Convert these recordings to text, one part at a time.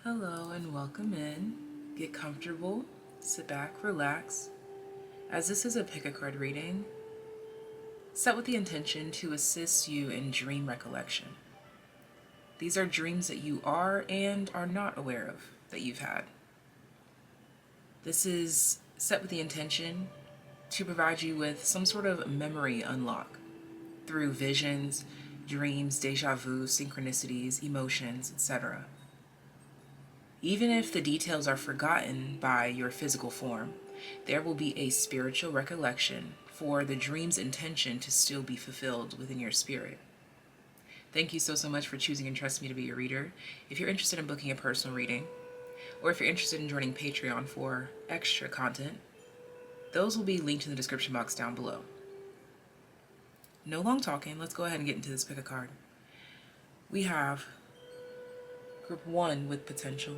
Hello and welcome in. Get comfortable, sit back, relax. As this is a pick a card reading, set with the intention to assist you in dream recollection. These are dreams that you are and are not aware of that you've had. This is set with the intention to provide you with some sort of memory unlock through visions, dreams, deja vu, synchronicities, emotions, etc. Even if the details are forgotten by your physical form, there will be a spiritual recollection for the dream's intention to still be fulfilled within your spirit. Thank you so much for choosing and trusting me to be your reader. If you're interested in booking a personal reading, or if you're interested in joining Patreon for extra content, those will be linked in the description box down below. No long talking, let's go ahead and get into this pick a card. We have Group 1 with potential.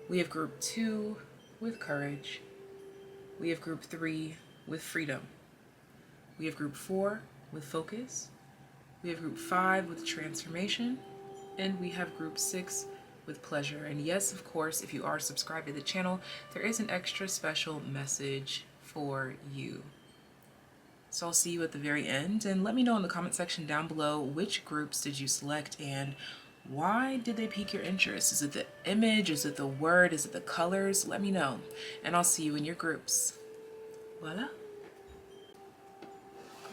We have Group 2 with courage. We have Group 3 with freedom. We have Group 4 with focus. We have Group 5 with transformation. And we have Group 6 with pleasure. And yes, of course, if you are subscribed to the channel, there is an extra special message for you. So I'll see you at the very end, and let me know in the comment section down below which groups did you select and why did they pique your interest? Is it the image? Is it the word? Is it the colors? Let me know, and I'll see you in your groups. Voila.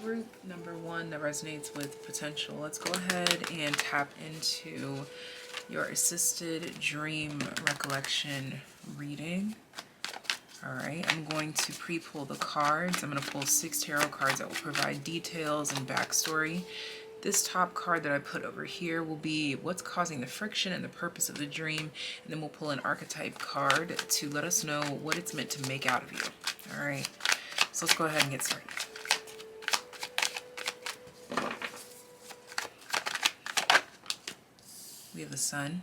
Group number 1 that resonates with potential. Let's go ahead and tap into your assisted dream recollection reading. Alright, I'm going to pre-pull the cards. I'm going to pull 6 tarot cards that will provide details and backstory. This top card that I put over here will be what's causing the friction and the purpose of the dream. And then we'll pull an archetype card to let us know what it's meant to make out of you. Alright, so let's go ahead and get started. We have the Sun.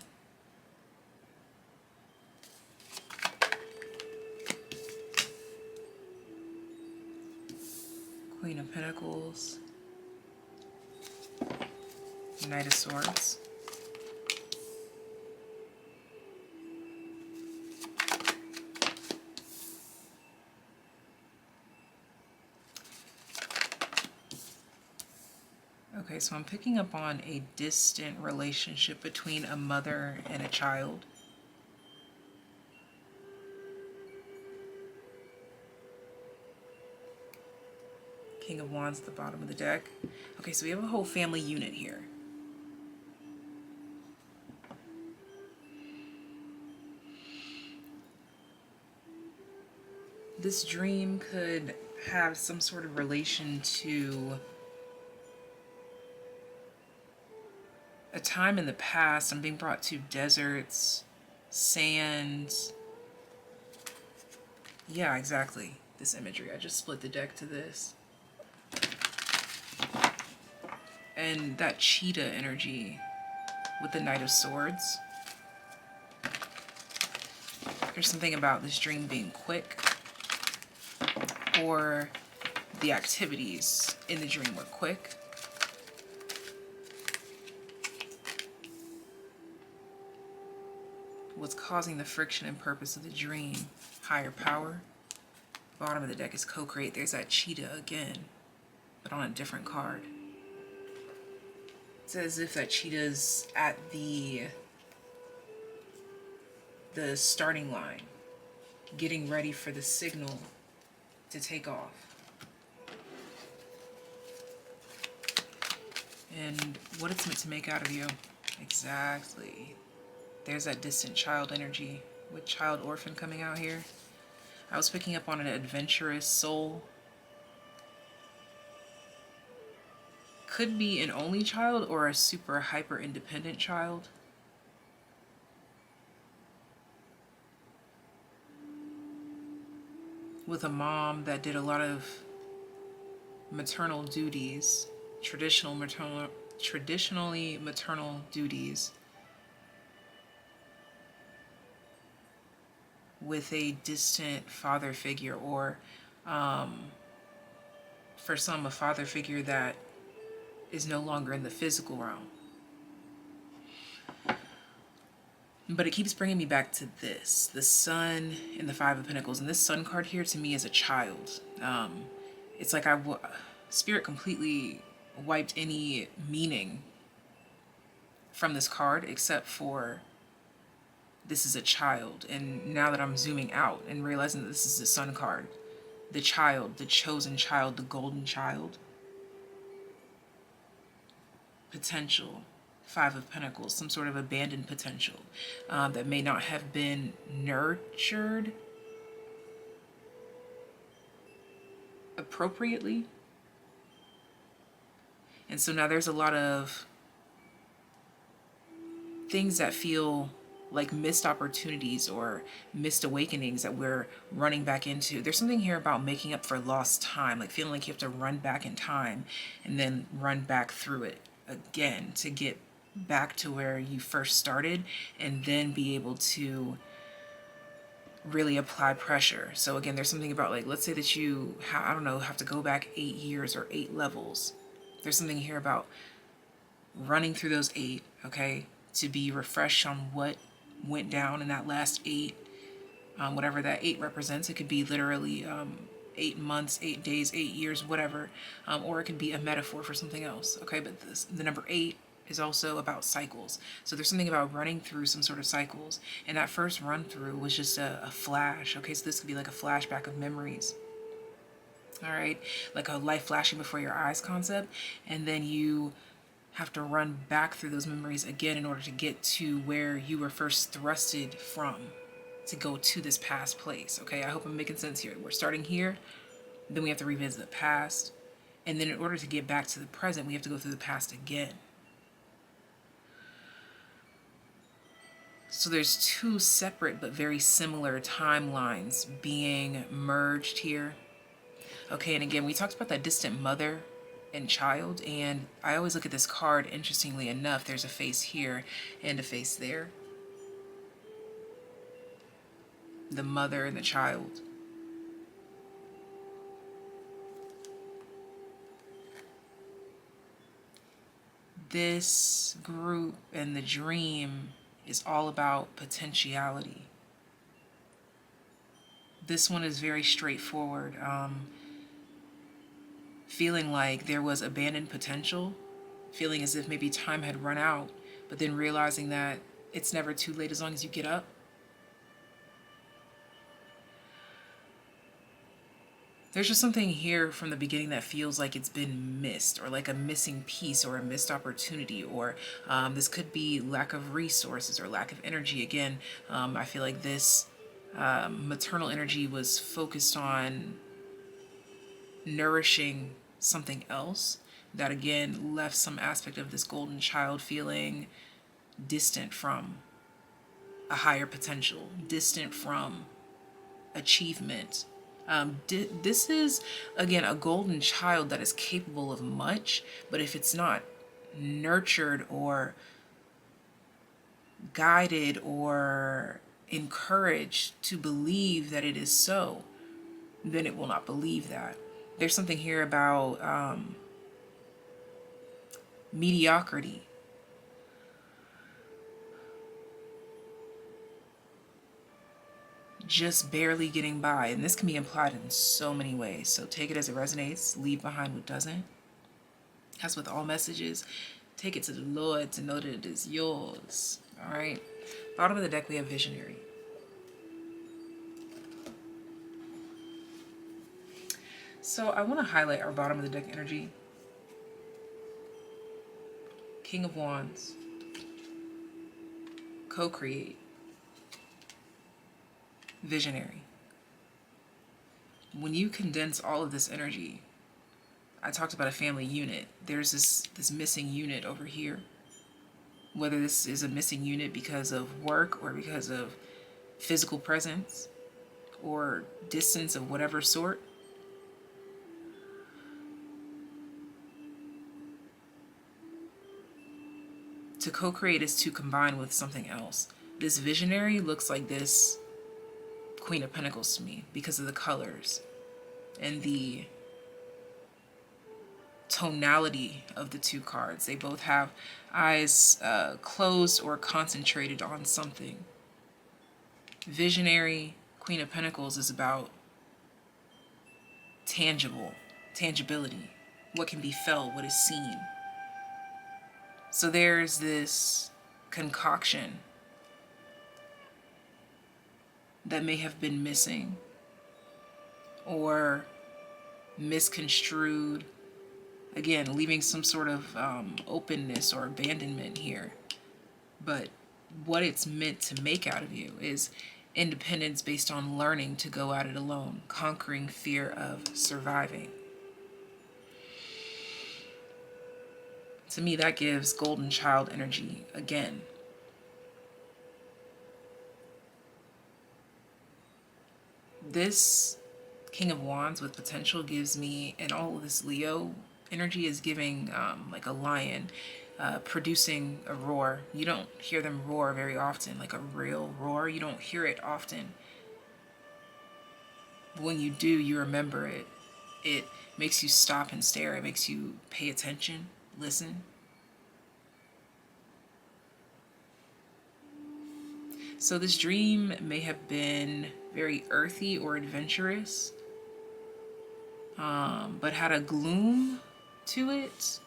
Queen of Pentacles, Knight of Swords, okay, so I'm picking up on a distant relationship between a mother and a child. King of Wands at the bottom of the deck. Okay, so we have a whole family unit here. This dream could have some sort of relation to a time in the past. I'm being brought to deserts, sands. Yeah, exactly. This imagery. I just split the deck to this. And that cheetah energy with the Knight of Swords. There's something about this dream being quick, or the activities in the dream were quick. What's causing the friction and purpose of the dream? Higher power. Bottom of the deck is co-create. There's that cheetah again, but on a different card. It's as if that cheetah's at the starting line, getting ready for the signal to take off. And what it's meant to make out of you. Exactly. There's that distant child energy with child orphan coming out here. I was picking up on an adventurous soul. Could be an only child or a super hyper independent child. With a mom that did a lot of maternal duties, traditionally maternal duties, with a distant father figure, or for some, a father figure that is no longer in the physical realm. But it keeps bringing me back to this, the Sun and the Five of Pentacles. And this Sun card here to me is a child. It's like Spirit completely wiped any meaning from this card except for this is a child. And now that I'm zooming out and realizing that this is the Sun card, the child, the chosen child, the golden child, potential, Five of Pentacles, some sort of abandoned potential that may not have been nurtured appropriately. And so now there's a lot of things that feel like missed opportunities or missed awakenings that we're running back into. There's something here about making up for lost time, like feeling like you have to run back in time and then run back through it again to get back to where you first started and then be able to really apply pressure. So again, there's something about, like, let's say that you, I don't know, have to go back 8 years or 8 levels. There's something here about running through those 8, okay, to be refreshed on what went down in that last 8, whatever that 8 represents. It could be literally 8 months, 8 days, 8 years, whatever, or it could be a metaphor for something else, okay? But the number 8 is also about cycles. So there's something about running through some sort of cycles. And that first run through was just a flash, okay? So this could be like a flashback of memories. All right, like a life flashing before your eyes concept. And then you have to run back through those memories again in order to get to where you were first thrusted from to go to this past place, okay? I hope I'm making sense here. We're starting here, then we have to revisit the past. And then in order to get back to the present, we have to go through the past again. So there's 2 separate but very similar timelines being merged here. Okay, and again, we talked about that distant mother and child, and I always look at this card, interestingly enough, there's a face here and a face there. The mother and the child. This group and the dream is all about potentiality. This one is very straightforward. Feeling like there was abandoned potential, feeling as if maybe time had run out, but then realizing that it's never too late as long as you get up. There's just something here from the beginning that feels like it's been missed, or like a missing piece or a missed opportunity, or this could be lack of resources or lack of energy. Again, I feel like this maternal energy was focused on nourishing something else that again left some aspect of this golden child feeling distant from a higher potential, distant from achievement. This is, again, a golden child that is capable of much, but if it's not nurtured or guided or encouraged to believe that it is so, then it will not believe that. There's something here about mediocrity. Just barely getting by. And this can be implied in so many ways. So take it as it resonates. Leave behind what doesn't. As with all messages, take it to the Lord to know that it is yours. All right. Bottom of the deck, we have visionary. So I want to highlight our bottom of the deck energy. King of Wands. Co-create. Visionary. When you condense all of this energy, I talked about a family unit. There's this missing unit over here. Whether this is a missing unit because of work or because of physical presence or distance of whatever sort. To co-create is to combine with something else. This visionary looks like this Queen of Pentacles to me because of the colors and the tonality of the two cards. They both have eyes closed or concentrated on something. Visionary, Queen of Pentacles, is about tangibility, what can be felt, what is seen. So there's this concoction that may have been missing or misconstrued, again leaving some sort of openness or abandonment here. But what it's meant to make out of you is independence based on learning to go at it alone, conquering fear of surviving. To me, that gives golden child energy again. This King of Wands with potential gives me, and all of this Leo energy is giving like a lion producing a roar. You don't hear them roar very often, like a real roar. You don't hear it often. But when you do, you remember it. It makes you stop and stare. It makes you pay attention, listen. So this dream may have been very earthy or adventurous, but had a gloom to it.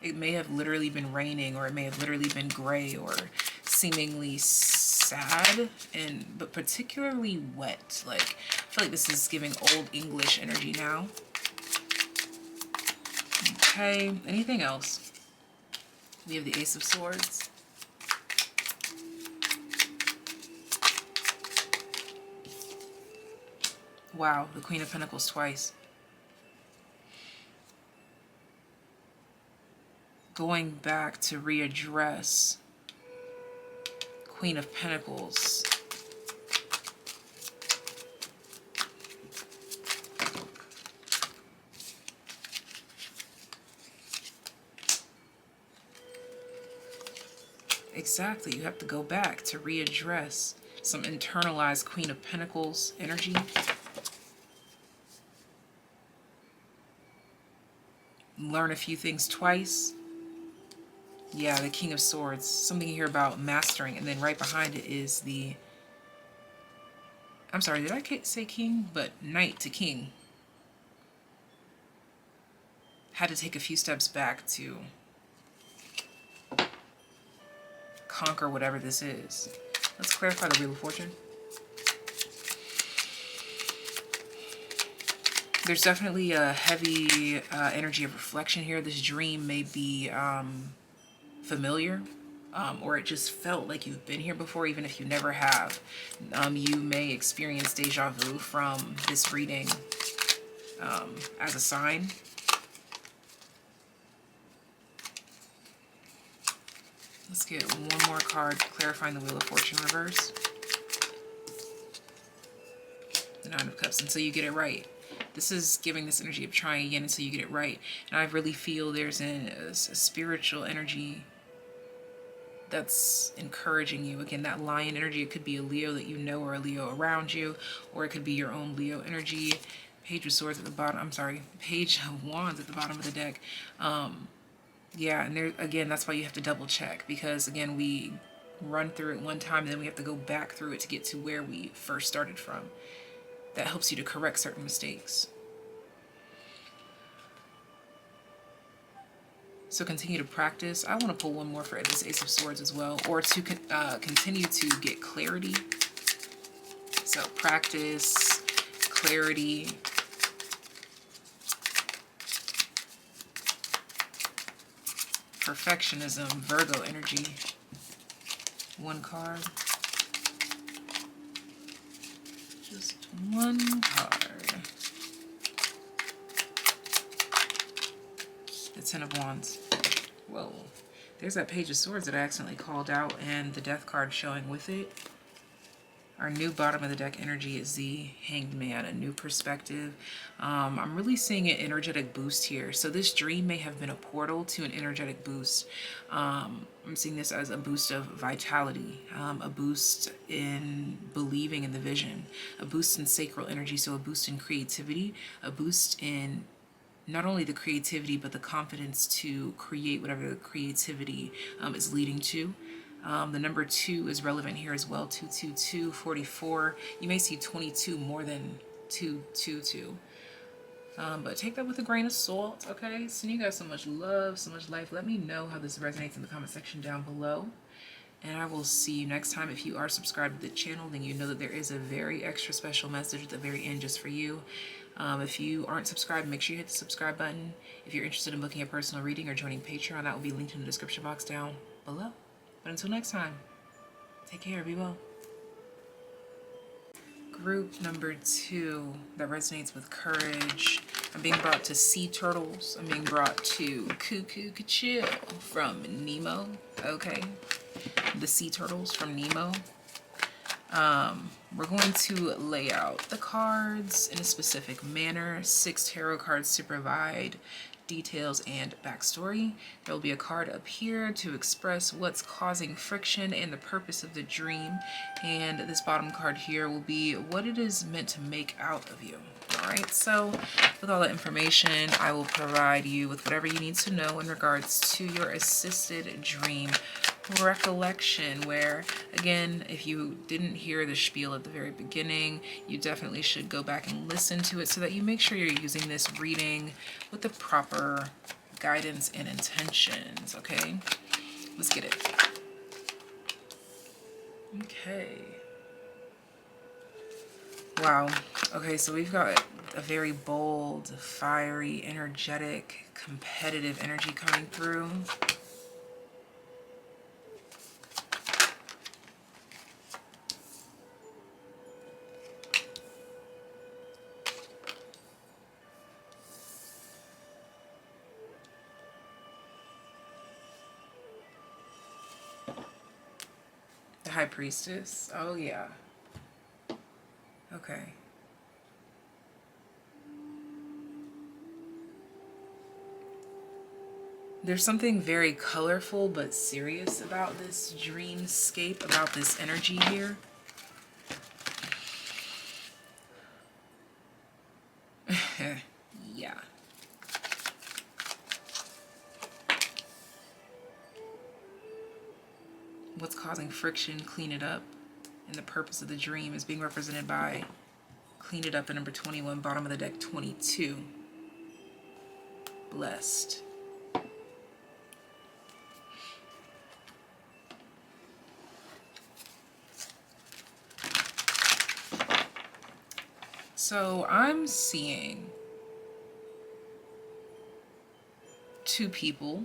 It may have literally been raining, or it may have literally been gray or seemingly sad, but particularly wet. Like, I feel like this is giving Old English energy now. Okay, anything else? We have the Ace of Swords. Wow, the Queen of Pentacles twice. Going back to readdress Queen of Pentacles. Exactly, you have to go back to readdress some internalized Queen of Pentacles energy. Learn a few things twice. Yeah, the King of Swords. Something here about mastering. And then right behind it is the... I'm sorry, did I say king? But knight to king. Had to take a few steps back to conquer whatever this is. Let's clarify the Wheel of Fortune. There's definitely a heavy energy of reflection here. This dream may be familiar, or it just felt like you've been here before, even if you never have. You may experience deja vu from this reading as a sign. Let's get one more card clarifying the Wheel of Fortune reverse. The Nine of Cups, until you get it right. This is giving this energy of trying again until you get it right. And I really feel there's a spiritual energy that's encouraging you. Again, that lion energy, it could be a Leo that you know or a Leo around you, or it could be your own Leo energy. Page of Swords at the bottom. I'm sorry, Page of Wands at the bottom of the deck. Yeah, and there again, that's why you have to double check, because again, we run through it one time and then we have to go back through it to get to where we first started from. That helps you to correct certain mistakes. So continue to practice. I want to pull one more for this Ace of Swords as well, or to continue to get clarity. So practice, clarity, perfectionism, Virgo energy. One card. Just one card. The Ten of Wands. Whoa. There's that Page of Swords that I accidentally called out, and the Death card showing with it. Our new bottom of the deck energy is the Hanged Man, a new perspective. I'm really seeing an energetic boost here. So this dream may have been a portal to an energetic boost. I'm seeing this as a boost of vitality, a boost in believing in the vision, a boost in sacral energy, so a boost in creativity, a boost in not only the creativity, but the confidence to create whatever the creativity is leading to. The number 2 is relevant here as well. 222, 44. You may see 22 more than 222. But take that with a grain of salt, okay? Sending you guys so much love, so much life. Let me know how this resonates in the comment section down below. And I will see you next time. If you are subscribed to the channel, then you know that there is a very extra special message at the very end just for you. If you aren't subscribed, make sure you hit the subscribe button. If you're interested in booking a personal reading or joining Patreon, that will be linked in the description box down below. But until next time, take care, be well. Group number 2 that resonates with courage. I'm being brought to sea turtles. I'm being brought to Cuckoo Chill from Nemo. Okay. The sea turtles from Nemo. We're going to lay out the cards in a specific manner. 6 tarot cards to provide details and backstory. There will be a card up here to express what's causing friction and the purpose of the dream. And this bottom card here will be what it is meant to make out of you. Alright, so with all that information, I will provide you with whatever you need to know in regards to your assisted dream recollection, where again, if you didn't hear the spiel at the very beginning, you definitely should go back and listen to it so that you make sure you're using this reading with the proper guidance and intentions. Okay, let's get it. Okay, wow. Okay, so we've got a very bold, fiery, energetic, competitive energy coming through. High Priestess. Oh yeah. Okay. There's something very colorful but serious about this dreamscape, about this energy here. Yeah. What's causing friction, clean it up. And the purpose of the dream is being represented by clean it up at number 21, bottom of the deck 22. Blessed. So I'm seeing 2 people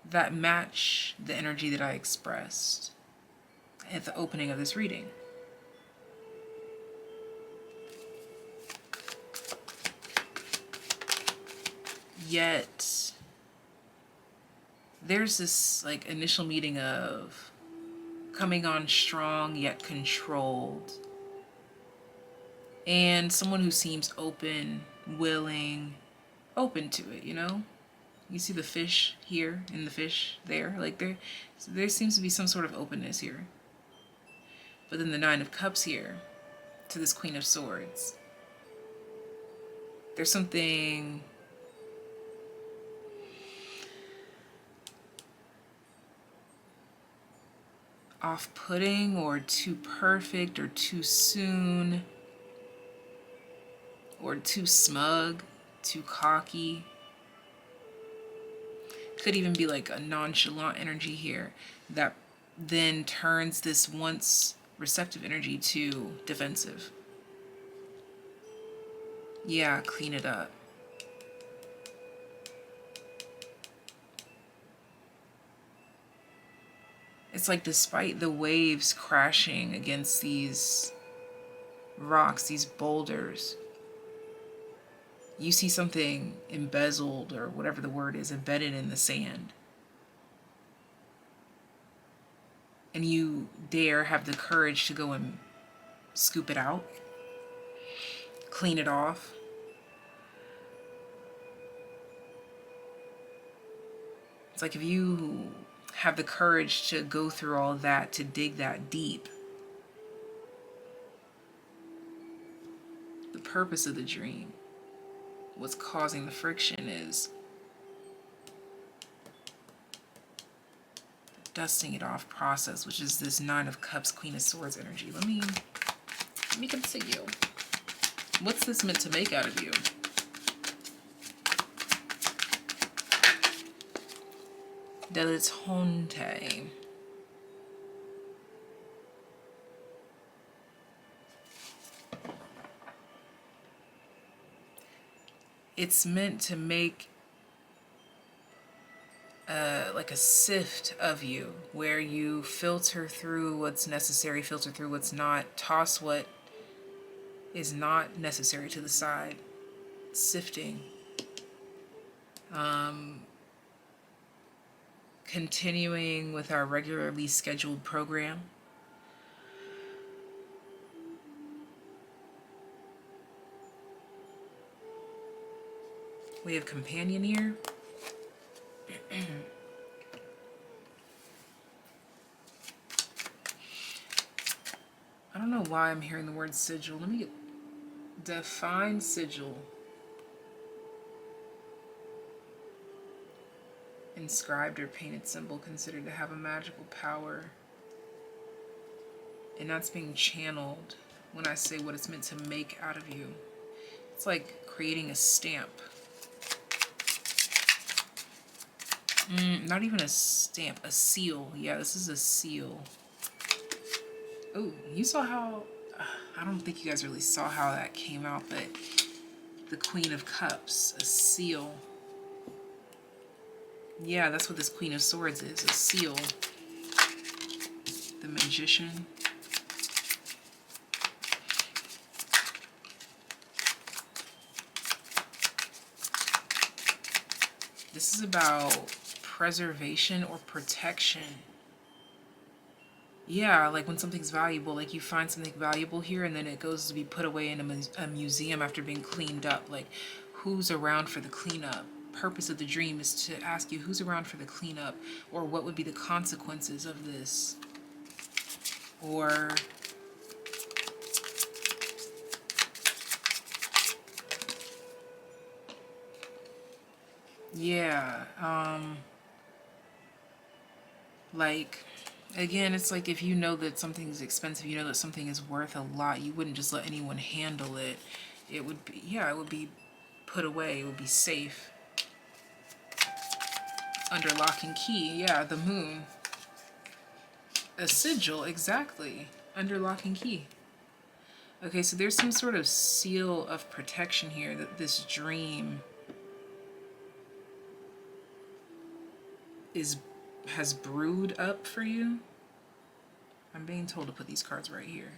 that match the energy that I expressed at the opening of this reading. Yet there's this like initial meeting of coming on strong yet controlled, and someone who seems open, willing, open to it, you know? You see the fish here and the fish there. Like there seems to be some sort of openness here. But then the 9 of Cups here to this Queen of Swords. There's something off-putting or too perfect or too soon or too smug, too cocky. Could even be like a nonchalant energy here that then turns this once receptive energy to defensive. Yeah, clean it up. It's like despite the waves crashing against these rocks, these boulders, you see something embezzled, or whatever the word is, embedded in the sand. And you dare have the courage to go and scoop it out, clean it off. It's like if you have the courage to go through all that, to dig that deep, the purpose of the dream, what's causing the friction, is dusting it off process, which is this Nine of Cups, Queen of Swords energy. Let me continue. What's this meant to make out of you? Dilettante. It's meant to make like a sift of you, where you filter through what's necessary, filter through what's not, toss what is not necessary to the side, sifting. Continuing with our regularly scheduled program. We have companion here. I don't know why I'm hearing the word sigil. Let me define sigil. Inscribed or painted symbol considered to have a magical power. And that's being channeled when I say what it's meant to make out of you. It's like creating a stamp. Not even a stamp, a seal. Yeah, this is a seal. Oh, you saw how... I don't think you guys really saw how that came out, but the Queen of Cups, a seal. Yeah, that's what this Queen of Swords is, a seal. The Magician. This is about preservation or protection. Yeah, like when something's valuable, like you find something valuable here and then it goes to be put away in a museum after being cleaned up. Like, who's around for the cleanup? Purpose of the dream is to ask you who's around for the cleanup, or what would be the consequences of this, or yeah, like, again, it's like if you know that something's expensive, you know that something is worth a lot, you wouldn't just let anyone handle it. It would be, yeah, it would be put away, it would be safe. Under lock and key, yeah, the moon. A sigil, exactly. Under lock and key. Okay, so there's some sort of seal of protection here that this dream has brewed up for you. I'm being told to put these cards right here.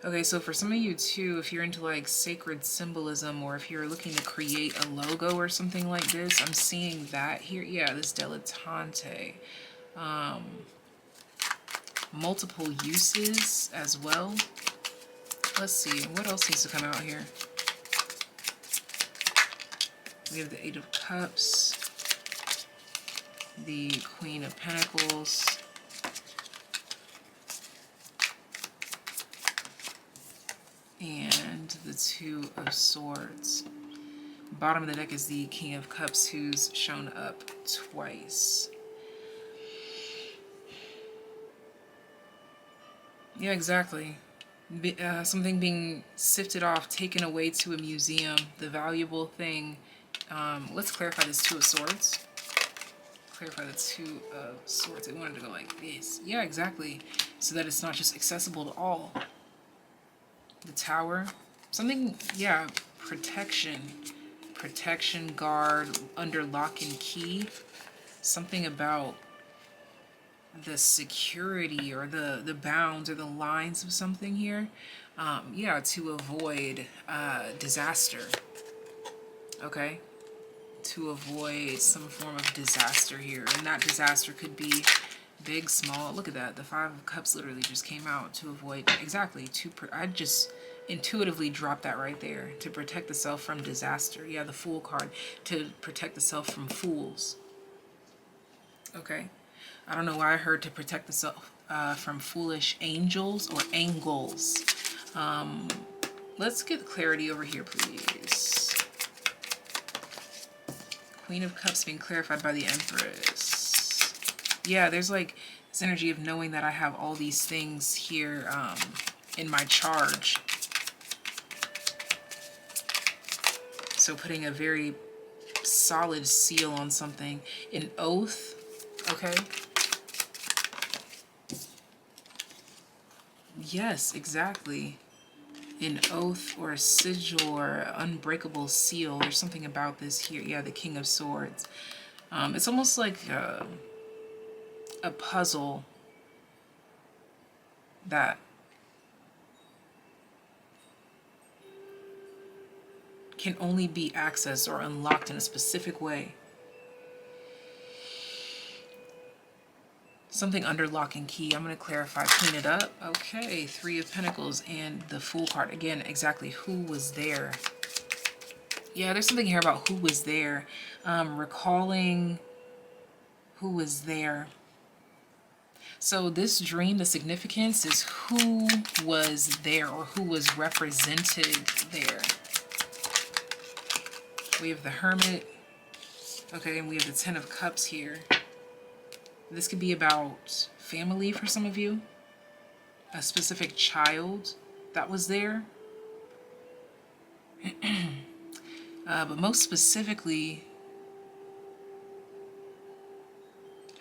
Okay, so for some of you too, if you're into like sacred symbolism, or if you're looking to create a logo or something like this, I'm seeing that here. Yeah, this dilettante. Multiple uses as well. Let's see, what else needs to come out here? We have the Eight of Cups, the Queen of Pentacles, and the Two of Swords. Bottom of the deck is the King of Cups, who's shown up twice. Yeah, exactly. Something being sifted off, taken away to a museum, the valuable thing. Let's clarify this Two of Swords. Clarify the Two of Swords. I wanted to go like this. Yeah, exactly. So that it's not just accessible to all. The Tower. Something, yeah, protection. Protection, guard, under lock and key. Something about the security or the bounds or the lines of something here. Yeah, to avoid disaster. Okay? To avoid some form of disaster here. And that disaster could be big, small. Look at that. The Five of Cups literally just came out. To avoid, exactly. I just intuitively dropped that right there. To protect the self from disaster. Yeah, the Fool card. To protect the self from fools. Okay. I don't know why I heard to protect yourself from foolish angels or angles. Let's get clarity over here, please. Queen of Cups being clarified by the Empress. Yeah, there's like this energy of knowing that I have all these things here in my charge. So putting a very solid seal on something. An oath, okay? Yes, exactly. An oath or a sigil or unbreakable seal. There's something about this here. Yeah, the King of Swords. It's almost like a puzzle that can only be accessed or unlocked in a specific way. Something under lock and key. I'm going to clarify, clean it up. Okay, Three of Pentacles and the Fool card. Again, exactly who was there. Yeah, there's something here about who was there. Recalling who was there. So this dream, the significance is who was there or who was represented there. We have the Hermit. Okay, and we have the Ten of Cups here. This could be about family for some of you. A specific child that was there. But most specifically,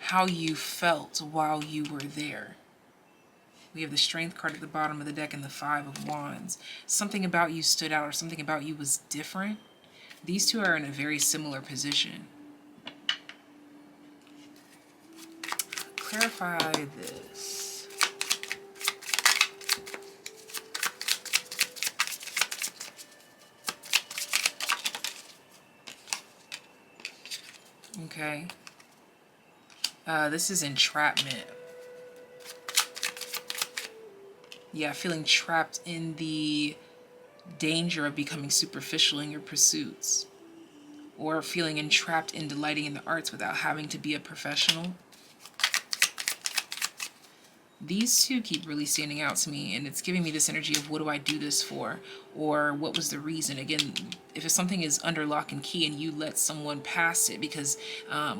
how you felt while you were there. We have the Strength card at the bottom of the deck and the Five of Wands. Something about you stood out or something about you was different. These two are in a very similar position. Clarify this. Okay. This is entrapment. Yeah, feeling trapped in the danger of becoming superficial in your pursuits. Or feeling entrapped in delighting in the arts without having to be a professional. These two keep really standing out to me, and it's giving me this energy of what do I do this for, or what was the reason. Again, if something is under lock and key and you let someone pass it because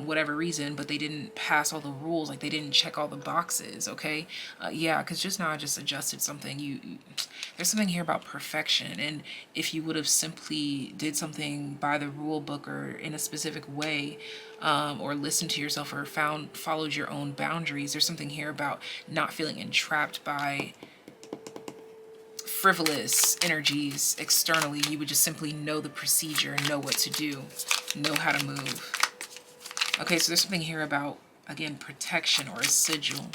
whatever reason, but they didn't pass all the rules, like they didn't check all the boxes, okay? Yeah, because just now I just adjusted something. There's something here about perfection, and if you would have simply did something by the rule book or in a specific way, or listened to yourself or followed your own boundaries, there's something here about not feeling entrapped by frivolous energies externally. You would just simply know the procedure and know what to do, know how to move. Okay, so there's something here about, again, protection or a sigil.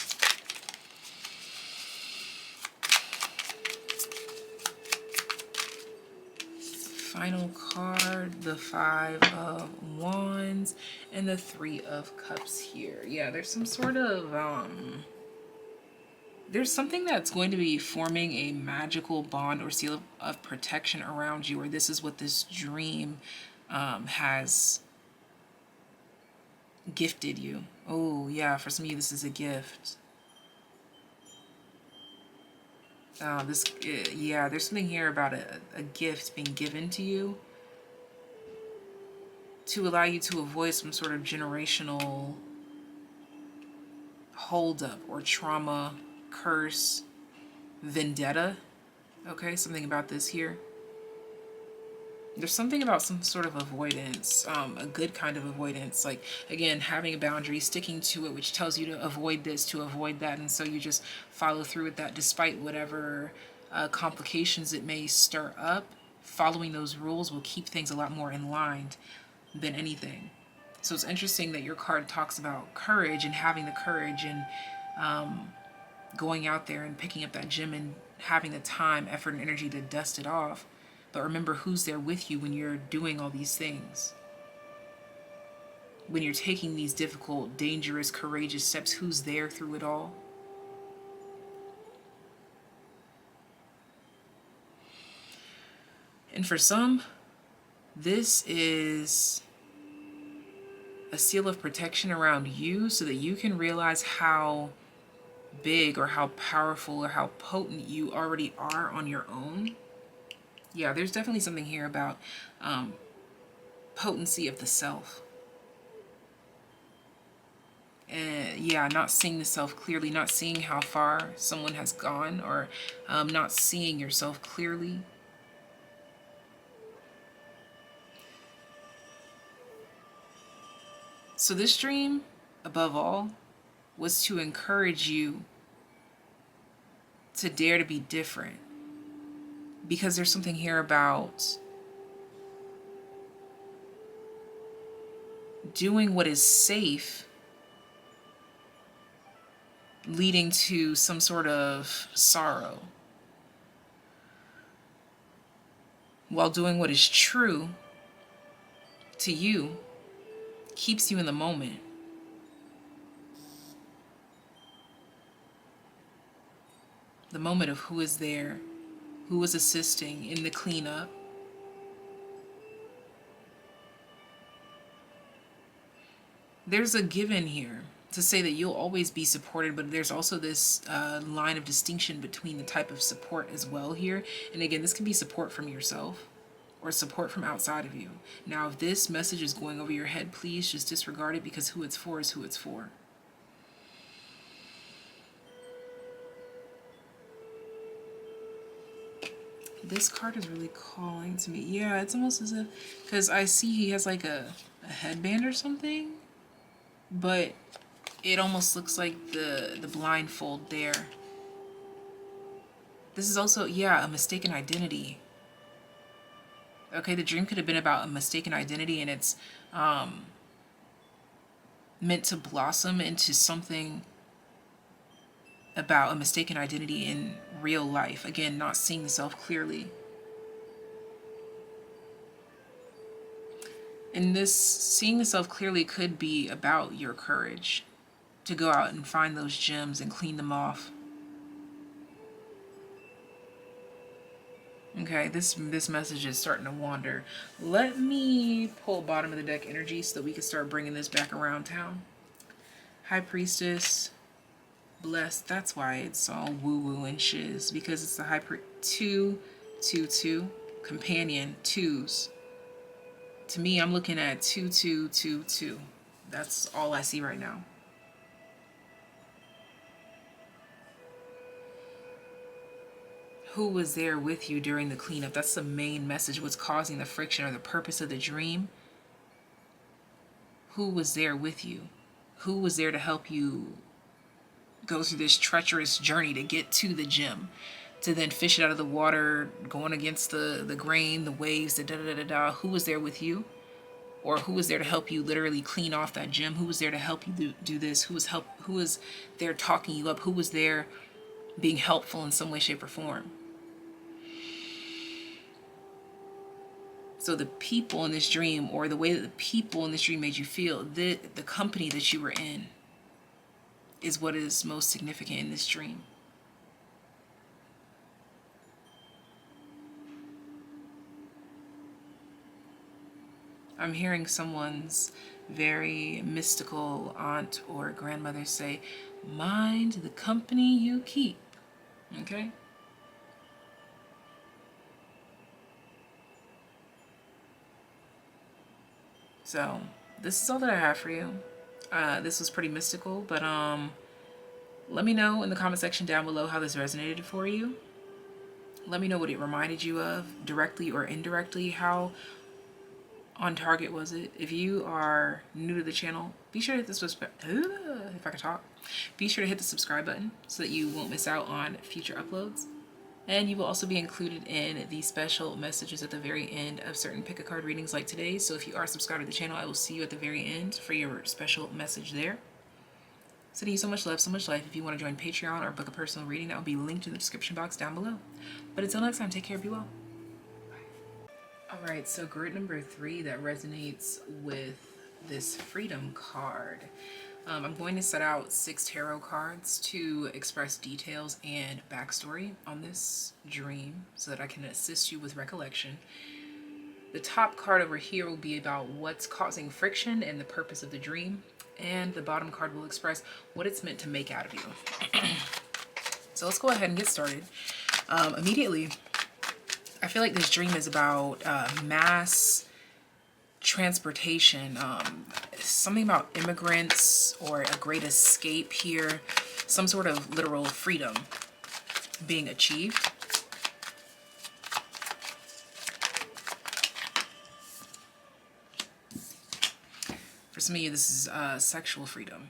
Final card, the Five of Wands and the Three of Cups here. Yeah, there's some sort of there's something that's going to be forming a magical bond or seal of protection around you, or this is what this dream has gifted you. Oh yeah, for some of you this is a gift. Yeah, there's something here about a gift being given to you to allow you to avoid some sort of generational holdup or trauma, curse, vendetta. Okay, something about this here. There's something about some sort of avoidance, a good kind of avoidance, like, again, having a boundary, sticking to it, which tells you to avoid this, to avoid that, and so you just follow through with that despite whatever complications it may stir up. Following those rules will keep things a lot more in line than anything. So it's interesting that your card talks about courage and having the courage and going out there and picking up that gem and having the time, effort, and energy to dust it off. But remember who's there with you when you're doing all these things. When you're taking these difficult, dangerous, courageous steps, who's there through it all? And for some, this is a seal of protection around you so that you can realize how big or how powerful or how potent you already are on your own. Yeah, there's definitely something here about potency of the self. And yeah, not seeing the self clearly, not seeing how far someone has gone, or not seeing yourself clearly. So this dream, above all, was to encourage you to dare to be different. Because there's something here about doing what is safe leading to some sort of sorrow, while doing what is true to you keeps you in the moment. The moment of who is there, who is assisting in the cleanup. There's a given here to say that you'll always be supported, but there's also this line of distinction between the type of support as well here. And again, this can be support from yourself or support from outside of you. Now, if this message is going over your head, please just disregard it, because who it's for is who it's for. This card is really calling to me. Yeah, it's almost as if, because I see he has like a headband or something, but it almost looks like the blindfold there. This is also, yeah, a mistaken identity. Okay, the dream could have been about a mistaken identity, and it's meant to blossom into something about a mistaken identity in real life. Again, not seeing the self clearly. And this seeing the self clearly could be about your courage to go out and find those gems and clean them off. Okay, this message is starting to wander. Let me pull bottom of the deck energy so that we can start bringing this back around town. High Priestess, blessed. That's why it's all woo-woo and shiz, because it's the high priest. 2, 2, 2. Companion, 2s. To me, I'm looking at 2, 2, 2, 2. That's all I see right now. Who was there with you during the cleanup? That's the main message. What's causing the friction or the purpose of the dream? Who was there with you? Who was there to help you go through this treacherous journey to get to the gem, to then fish it out of the water, going against the grain, the waves, the da-da-da-da-da? Who was there with you? Or who was there to help you literally clean off that gem? Who was there to help you do this? Who was there talking you up? Who was there being helpful in some way, shape, or form? So the people in this dream, or the way that the people in this dream made you feel, the company that you were in, is what is most significant in this dream. I'm hearing someone's very mystical aunt or grandmother say, mind the company you keep. Okay? So this is all that I have for you. This was pretty mystical, but let me know in the comment section down below how this resonated for you. Let me know what it reminded you of, directly or indirectly. How on target was it? If you are new to the channel, be sure to hit the if I can talk. Be sure to hit the subscribe button so that you won't miss out on future uploads. And you will also be included in the special messages at the very end of certain pick a card readings like today. So if you are subscribed to the channel, I will see you at the very end for your special message there. Sending you so much love, so much life. If you want to join Patreon or book a personal reading, that will be linked in the description box down below. But until next time, take care, be well. Alright, so grid number 3 that resonates with this freedom card. I'm going to set out 6 tarot cards to express details and backstory on this dream so that I can assist you with recollection. The top card over here will be about what's causing friction and the purpose of the dream. And the bottom card will express what it's meant to make out of you. So let's go ahead and get started. Immediately, I feel like this dream is about mass transportation, something about immigrants or a great escape here, some sort of literal freedom being achieved. For some of you, this is sexual freedom.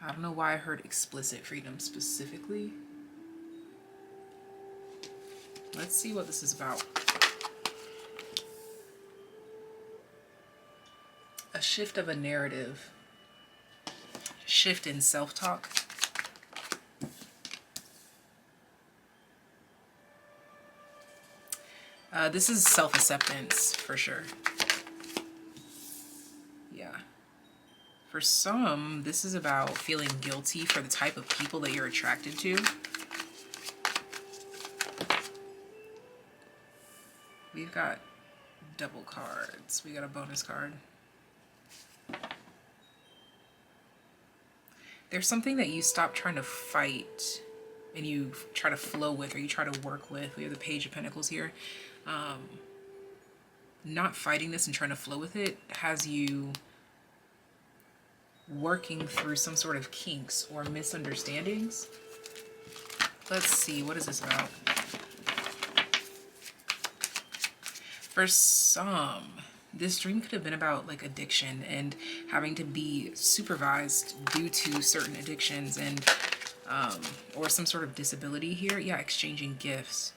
I don't know why I heard explicit freedom specifically. Let's see what this is about. A shift of a narrative. Shift in self-talk. This is self-acceptance for sure. Yeah. For some, this is about feeling guilty for the type of people that you're attracted to. We've got double cards. We got a bonus card. There's something that you stop trying to fight and you try to flow with, or you try to work with. We have the Page of Pentacles here. Not fighting this and trying to flow with it has you working through some sort of kinks or misunderstandings. Let's see, what is this about? For some, this dream could have been about like addiction and having to be supervised due to certain addictions and or some sort of disability here. Yeah, exchanging gifts.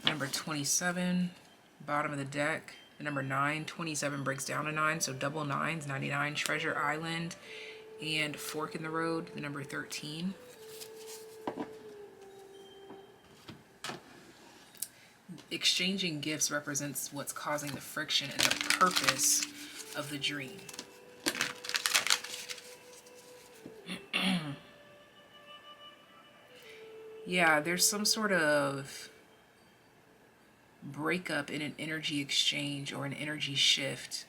Number 27, bottom of the deck. The number 9, 27 breaks down to 9, so double 9s, 99, Treasure Island, and Fork in the Road, the number 13. Exchanging gifts represents what's causing the friction and the purpose of the dream. Yeah, there's some sort of breakup in an energy exchange or an energy shift.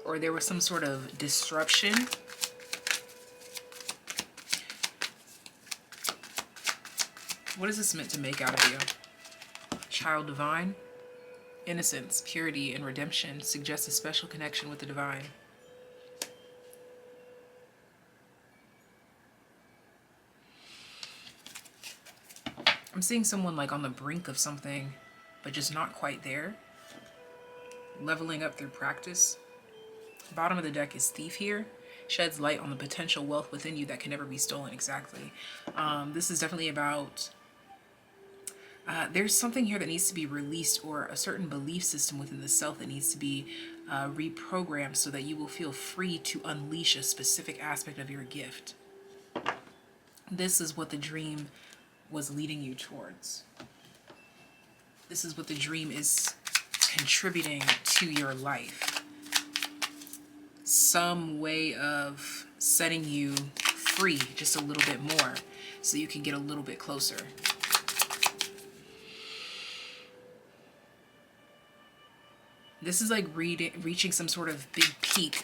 Or there was some sort of disruption. What is this meant to make out of you? Child divine. Innocence, purity, and redemption suggests a special connection with the divine. I'm seeing someone like on the brink of something, but just not quite there. Leveling up through practice. Bottom of the deck is Thief here. Sheds light on the potential wealth within you that can never be stolen. Exactly. This is definitely about... there's something here that needs to be released, or a certain belief system within the self that needs to be reprogrammed so that you will feel free to unleash a specific aspect of your gift. This is what the dream was leading you towards. This is what the dream is contributing to your life. Some way of setting you free just a little bit more so you can get a little bit closer. This is like reaching some sort of big peak.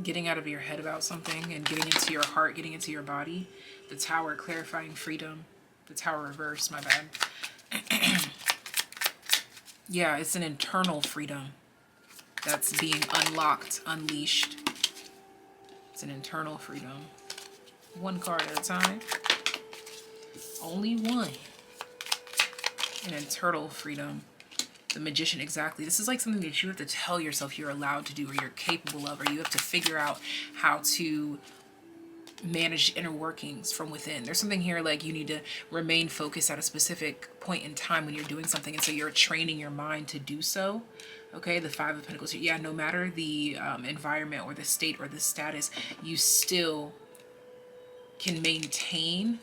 Getting out of your head about something and getting into your heart, getting into your body. The Tower, clarifying freedom. The Tower reversed, my bad. Yeah, it's an internal freedom that's being unlocked, unleashed. It's an internal freedom. One card at a time. Only one. An internal freedom. The Magician, exactly. This is like something that you have to tell yourself you're allowed to do, or you're capable of, or you have to figure out how to manage inner workings from within. There's something here like you need to remain focused at a specific point in time when you're doing something, and so you're training your mind to do so. Okay, the Five of Pentacles. Yeah, no matter the environment or the state or the status, you still can maintain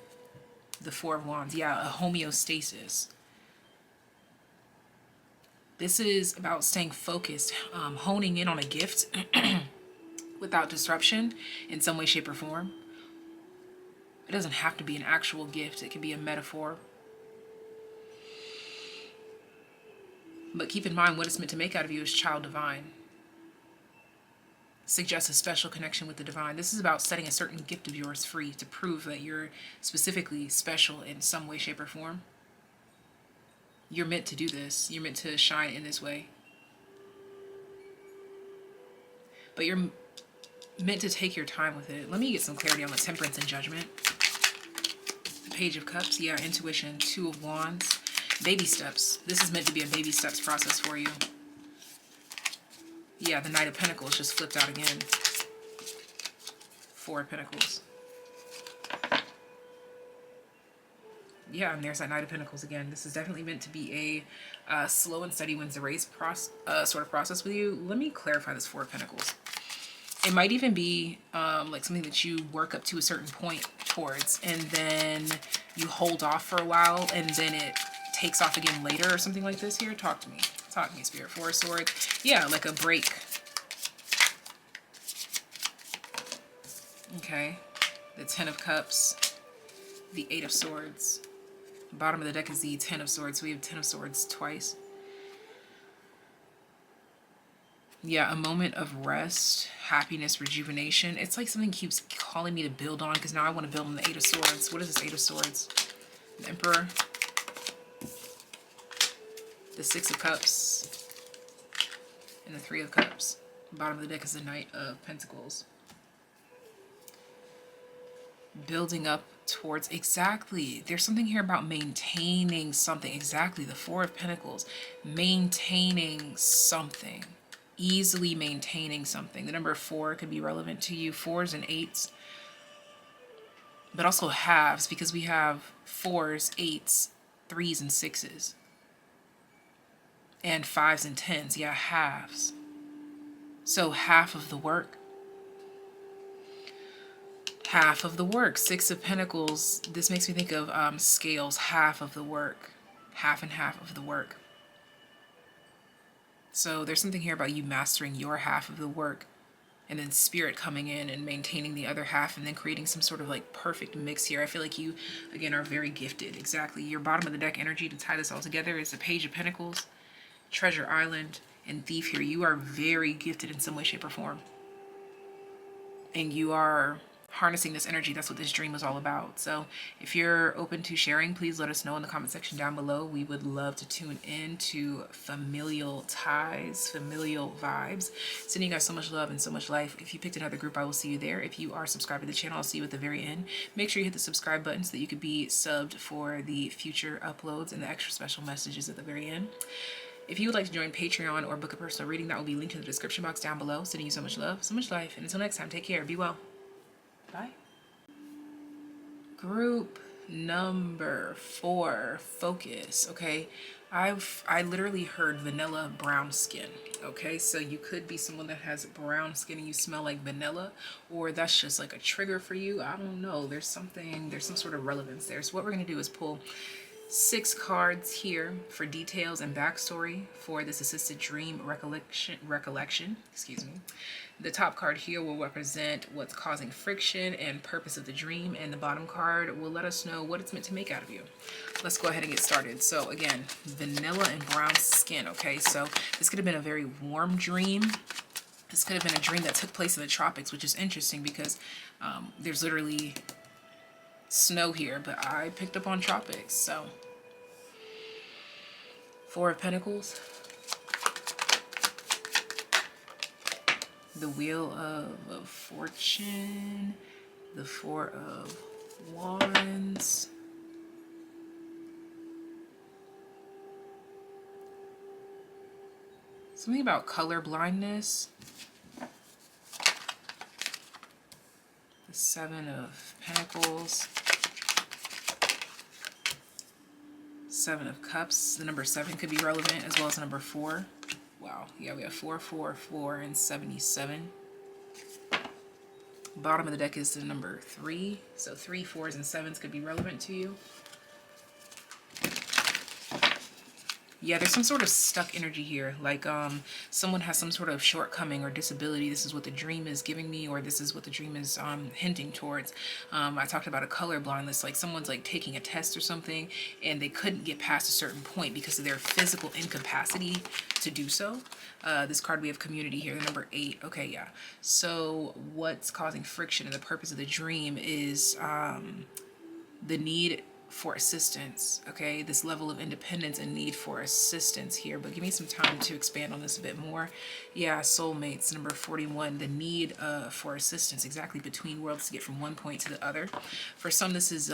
The Four of Wands. Yeah, a homeostasis. This is about staying focused, honing in on a gift without disruption in some way, shape, or form. It doesn't have to be an actual gift. It can be a metaphor. But keep in mind what it's meant to make out of you is child divine. Suggests a special connection with the divine. This is about setting a certain gift of yours free to prove that you're specifically special in some way, shape, or form. You're meant to do this. You're meant to shine in this way. But you're meant to take your time with it. Let me get some clarity on the Temperance and Judgment. The Page of Cups. Yeah, intuition. Two of Wands. Baby steps. This is meant to be a baby steps process for you. Yeah, the Knight of Pentacles just flipped out again. Four of Pentacles. Yeah, and there's that Knight of Pentacles again. This is definitely meant to be a slow and steady wins the race sort of process with you. Let me clarify this Four of Pentacles. It might even be like something that you work up to a certain point towards, and then you hold off for a while, and then it takes off again later or something like this here. Talk to me. Talk to me, Spirit. Four of Swords. Yeah, like a break. Okay. The Ten of Cups. The Eight of Swords. Bottom of the deck is the Ten of Swords. So we have Ten of Swords twice. Yeah, a moment of rest, happiness, rejuvenation. It's like something keeps calling me to build on, because now I want to build on the Eight of Swords. What is this Eight of Swords? The Emperor. The Six of Cups. And the Three of Cups. Bottom of the deck is the Knight of Pentacles. Building up towards, exactly, there's something here about maintaining something. Exactly, the Four of Pentacles. Maintaining something. Easily maintaining something. The number 4 could be relevant to you. 4s and 8s. But also halves, because we have 4s, 8s, 3s, and 6s. And 5s and 10s. Yeah, halves. So half of the work. Half of the work. Six of Pentacles. This makes me think of scales. Half of the work. Half and half of the work. So there's something here about you mastering your half of the work, and then Spirit coming in and maintaining the other half, and then creating some sort of like perfect mix here. I feel like you, again, are very gifted. Exactly. Your bottom of the deck energy to tie this all together is the Page of Pentacles, Treasure Island, and Thief here. You are very gifted in some way, shape, or form. And you are harnessing this energy. That's what this dream was all about. So if you're open to sharing, please let us know in the comment section down below. We would love to tune in to familial ties, familial vibes. Sending you guys so much love and so much life. If you picked another group, I will see you there. If you are subscribed to the channel, I'll see you at the very end. Make sure you hit the subscribe button so that you could be subbed for the future uploads and the extra special messages at the very end. If you would like to join Patreon or book a personal reading, that will be linked in the description box down below. Sending you so much love, so much life. And until next time, take care. Be well. Bye. Group number 4, focus. Okay, I literally heard vanilla brown skin. Okay, so you could be someone that has brown skin and you smell like vanilla, or that's just like a trigger for you. I don't know. There's some sort of relevance there. So what we're gonna do is pull 6 cards here for details and backstory for this assisted dream recollection. Excuse me. The top card here will represent what's causing friction and purpose of the dream, and the bottom card will let us know what it's meant to make out of you. Let's go ahead and get started. So again, vanilla and brown skin. Okay, so this could have been a very warm dream. This could have been a dream that took place in the tropics, which is interesting because there's literally snow here, but I picked up on tropics. So 4 of Pentacles, the Wheel of Fortune, the 4 of Wands, something about color blindness, the 7 of Pentacles, 7 of Cups. The number 7 could be relevant, as well as the number 4. Wow, yeah, we have 4, 4, 4, and 77. Bottom of the deck is the number 3. So 3, 4s, and 7s could be relevant to you. Yeah, there's some sort of stuck energy here. Like someone has some sort of shortcoming or disability. This is what the dream is giving me, or this is what the dream is hinting towards. I talked about a color blindness, like someone's like taking a test or something and they couldn't get past a certain point because of their physical incapacity to do so. This card, we have community here, the number 8. Okay, yeah. So what's causing friction and the purpose of the dream is the need for assistance. Okay, this level of independence and need for assistance here, but give me some time to expand on this a bit more. Yeah, soulmates, number 41, the need for assistance, exactly, between worlds to get from one point to the other. For some, this is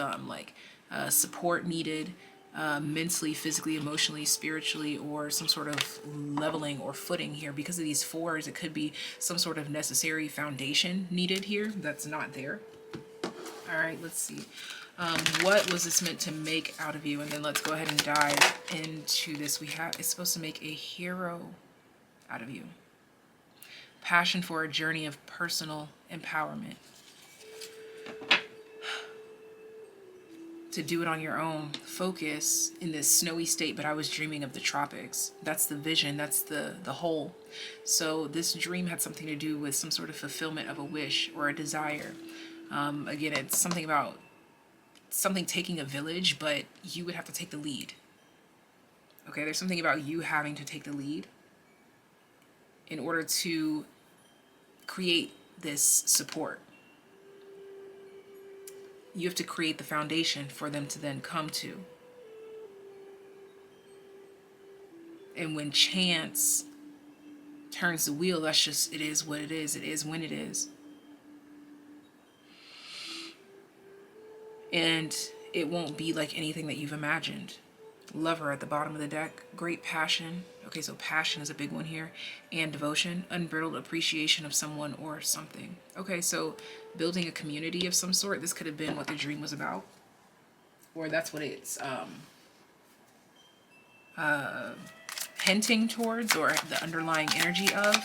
support needed, mentally, physically, emotionally, spiritually, or some sort of leveling or footing here. Because of these 4s, it could be some sort of necessary foundation needed here that's not there. All right, let's see. What was this meant to make out of you? And then let's go ahead and dive into this. It's supposed to make a hero out of you. Passion for a journey of personal empowerment. To do it on your own. Focus in this snowy state, but I was dreaming of the tropics. That's the vision. That's the whole. So this dream had something to do with some sort of fulfillment of a wish or a desire. Again, it's something about something taking a village, but you would have to take the lead. Okay, there's something about you having to take the lead in order to create this support. You have to create the foundation for them to then come to. And when chance turns the wheel, that's just, it is what it is. It is when it is. And it won't be like anything that you've imagined. Lover at the bottom of the deck. Great passion. Okay, so passion is a big one here. And devotion. Unbridled appreciation of someone or something. Okay, so building a community of some sort. This could have been what the dream was about. Or that's what it's hinting towards, or the underlying energy of.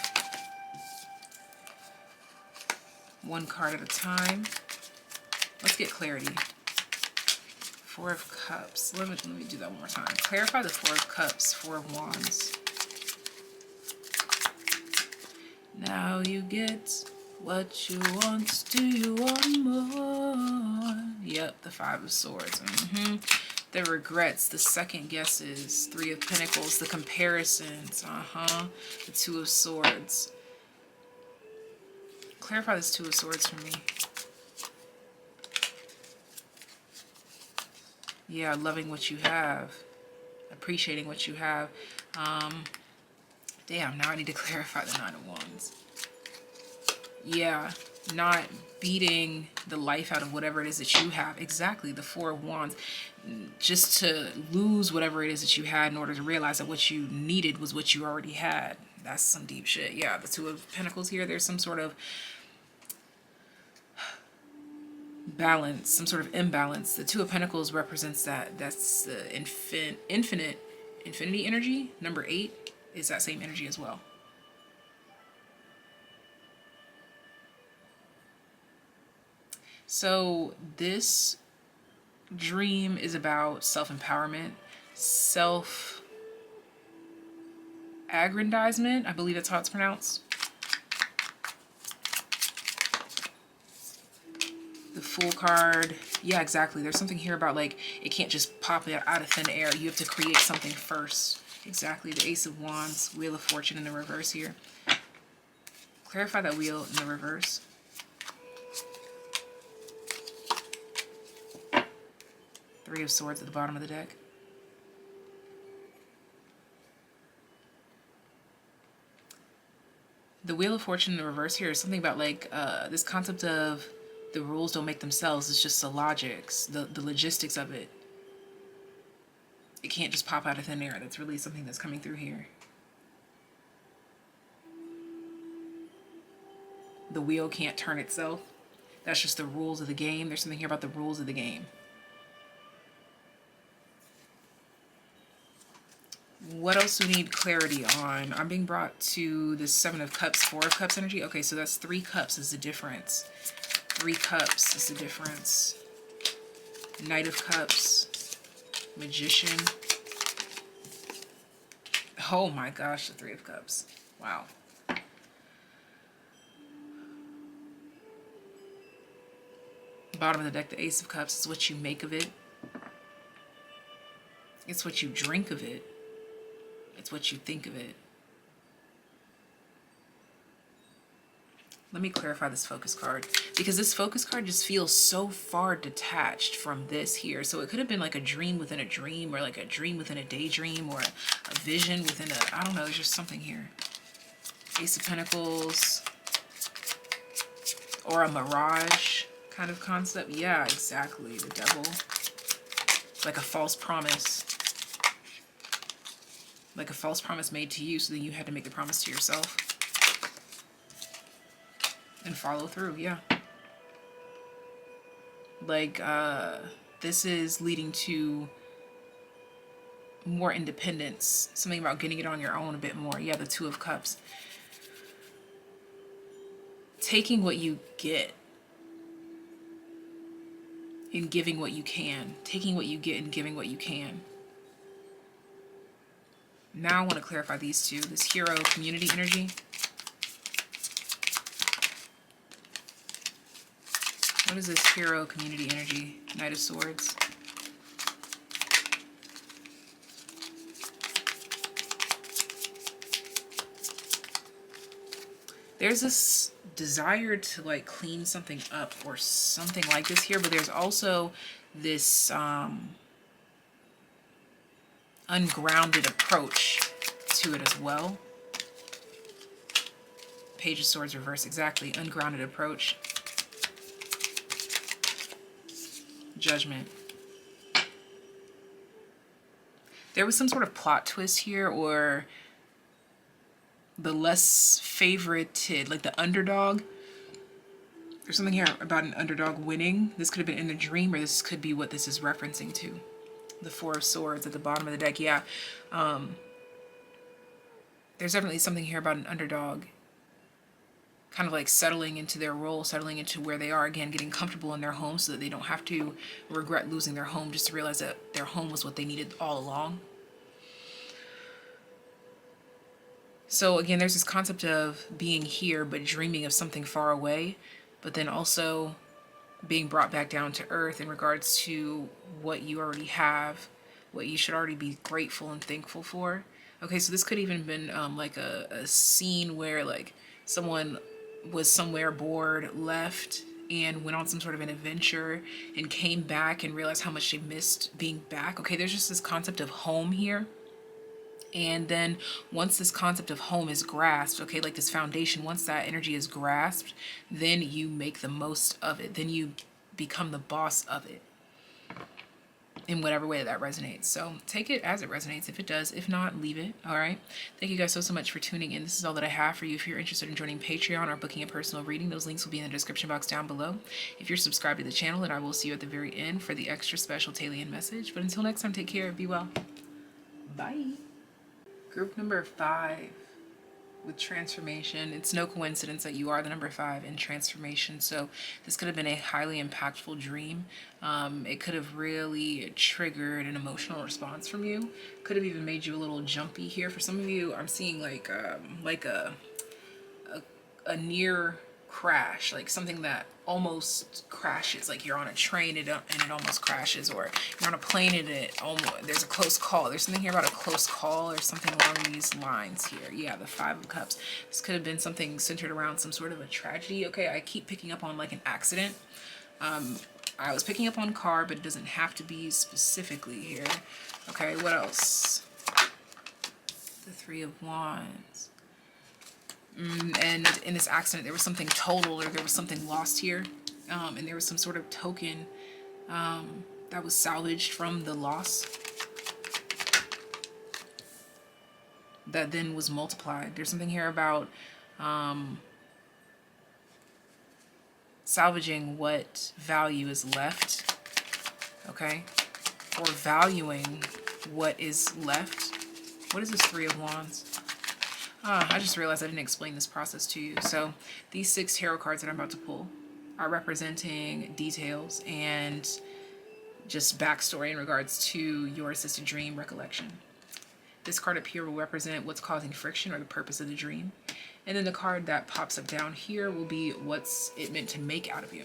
One card at a time. Let's get clarity. 4 of Cups. Let me do that one more time. Clarify the 4 of Cups, 4 of Wands. Now you get what you want. Do you want more? Yep, the 5 of Swords. The regrets, the second guesses, 3 of Pentacles, the comparisons. The 2 of Swords. Clarify this 2 of Swords for me. Yeah, loving what you have, appreciating what you have. Damn, now I need to clarify the 9 of Wands. Yeah, not beating the life out of whatever it is that you have. Exactly, the 4 of Wands. Just to lose whatever it is that you had in order to realize that what you needed was what you already had. That's some deep shit. Yeah, the 2 of Pentacles here, there's some sort of balance, some sort of imbalance. The 2 of Pentacles represents that. That's the infinity energy. Number 8 is that same energy as well. So this dream is about self-empowerment, self-aggrandizement. I believe that's how it's pronounced. The Fool card. Yeah, exactly. There's something here about like it can't just pop it out of thin air. You have to create something first. Exactly. The Ace of Wands, Wheel of Fortune in the reverse here. Clarify that wheel in the reverse. Three of Swords at the bottom of the deck. The Wheel of Fortune in the reverse here is something about like this concept of the rules don't make themselves. It's just the logics, the logistics of it. It can't just pop out of thin air. That's really something that's coming through here. The wheel can't turn itself. That's just the rules of the game. There's something here about the rules of the game. What else do we need clarity on? I'm being brought to the 7 of Cups, 4 of Cups energy. Okay, so that's 3 cups is the difference. Three Cups is the difference. Knight of Cups, Magician. Oh my gosh, the Three of Cups. Wow. Bottom of the deck, the Ace of Cups is what you make of it. It's what you drink of it. It's what you think of it. Let me clarify this focus card, because this focus card just feels so far detached from this here. So it could have been like a dream within a dream, or like a dream within a daydream, or a vision within a, I don't know, there's just something here. Ace of Pentacles, or a mirage kind of concept. Yeah, exactly. The Devil. Like a false promise. Like a false promise made to you, so then you had to make the promise to yourself. And follow through, yeah. Like, this is leading to more independence. Something about getting it on your own a bit more. Yeah, the Two of Cups. Taking what you get and giving what you can. Taking what you get and giving what you can. Now I want to clarify these two. This hero community energy. What is this hero community energy? Knight of Swords. There's this desire to like clean something up or something like this here, but there's also this ungrounded approach to it as well. Page of Swords reverse, exactly. Ungrounded approach. Judgment. There was some sort of plot twist here, or the less favorited, like the underdog. There's something here about an underdog winning. This could have been in a dream, or this could be what this is referencing to. The Four of Swords at the bottom of the deck. Yeah. There's definitely something here about an underdog kind of like settling into their role, settling into where they are, again, getting comfortable in their home so that they don't have to regret losing their home, just to realize that their home was what they needed all along. So again, there's this concept of being here but dreaming of something far away, but then also being brought back down to earth in regards to what you already have, what you should already be grateful and thankful for. Okay, so this could even been like a scene where like someone was somewhere bored, left, and went on some sort of an adventure and came back and realized how much they missed being back. Okay, there's just this concept of home here. And then once this concept of home is grasped, okay, like this foundation, once that energy is grasped, then you make the most of it. Then you become the boss of it in whatever way that resonates. So take it as it resonates. If it does, if not, leave it. All right. Thank you guys so much for tuning in. This is all that I have for you. If you're interested in joining Patreon or booking a personal reading, those links will be in the description box down below. If you're subscribed to the channel, then I will see you at the very end for the extra special TAYliens message. But until next time, take care. Be well. Bye. Group number 5 with transformation. It's no coincidence that you are the number 5 in transformation. So this could have been a highly impactful dream. It could have really triggered an emotional response from you. Could have even made you a little jumpy here. For some of you, I'm seeing like a near crash, like something that almost crashes, like you're on a train and it almost crashes, or you're on a plane and there's a close call. There's something here about a close call or something along these lines here. Yeah, the Five of Cups. This could have been something centered around some sort of a tragedy. Okay, I keep picking up on like an accident. I was picking up on car, but it doesn't have to be specifically here. Okay, what else? The Three of Wands. And in this accident, there was something total, or there was something lost here. And there was some sort of token that was salvaged from the loss that then was multiplied. There's something here about salvaging what value is left, okay? Or valuing what is left. What is this Three of Wands? I just realized I didn't explain this process to you. So these 6 tarot cards that I'm about to pull are representing details and just backstory in regards to your assisted dream recollection. This card up here will represent what's causing friction or the purpose of the dream. And then the card that pops up down here will be what's it meant to make out of you.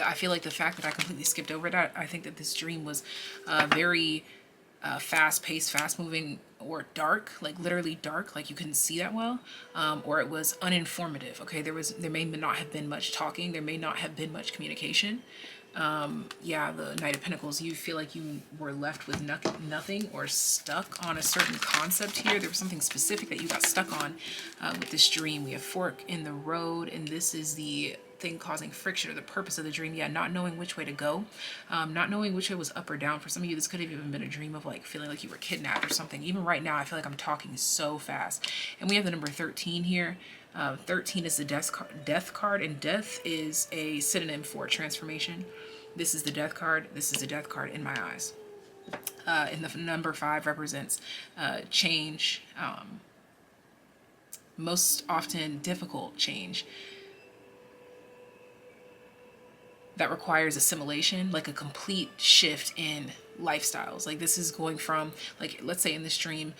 I feel like the fact that I completely skipped over that, I think that this dream was very fast-paced, fast-moving, or dark, like literally dark, like you couldn't see that well, or it was uninformative. Okay, there may not have been much talking, there may not have been much communication. Yeah, the Knight of Pentacles, you feel like you were left with nothing or stuck on a certain concept here. There was something specific that you got stuck on with this dream. We have fork in the road, and this is the thing causing friction or the purpose of the dream. Yeah, not knowing which way to go, not knowing which way was up or down. For some of you, this could have even been a dream of like feeling like you were kidnapped or something. Even right now, I feel like I'm talking so fast. And we have the number 13 here. 13 is the death card, and death is a synonym for transformation. This is the death card. This is the death card in my eyes. And the number 5 represents change, most often difficult change that requires assimilation, like a complete shift in lifestyles. Like this is going from, like, let's say in this dream,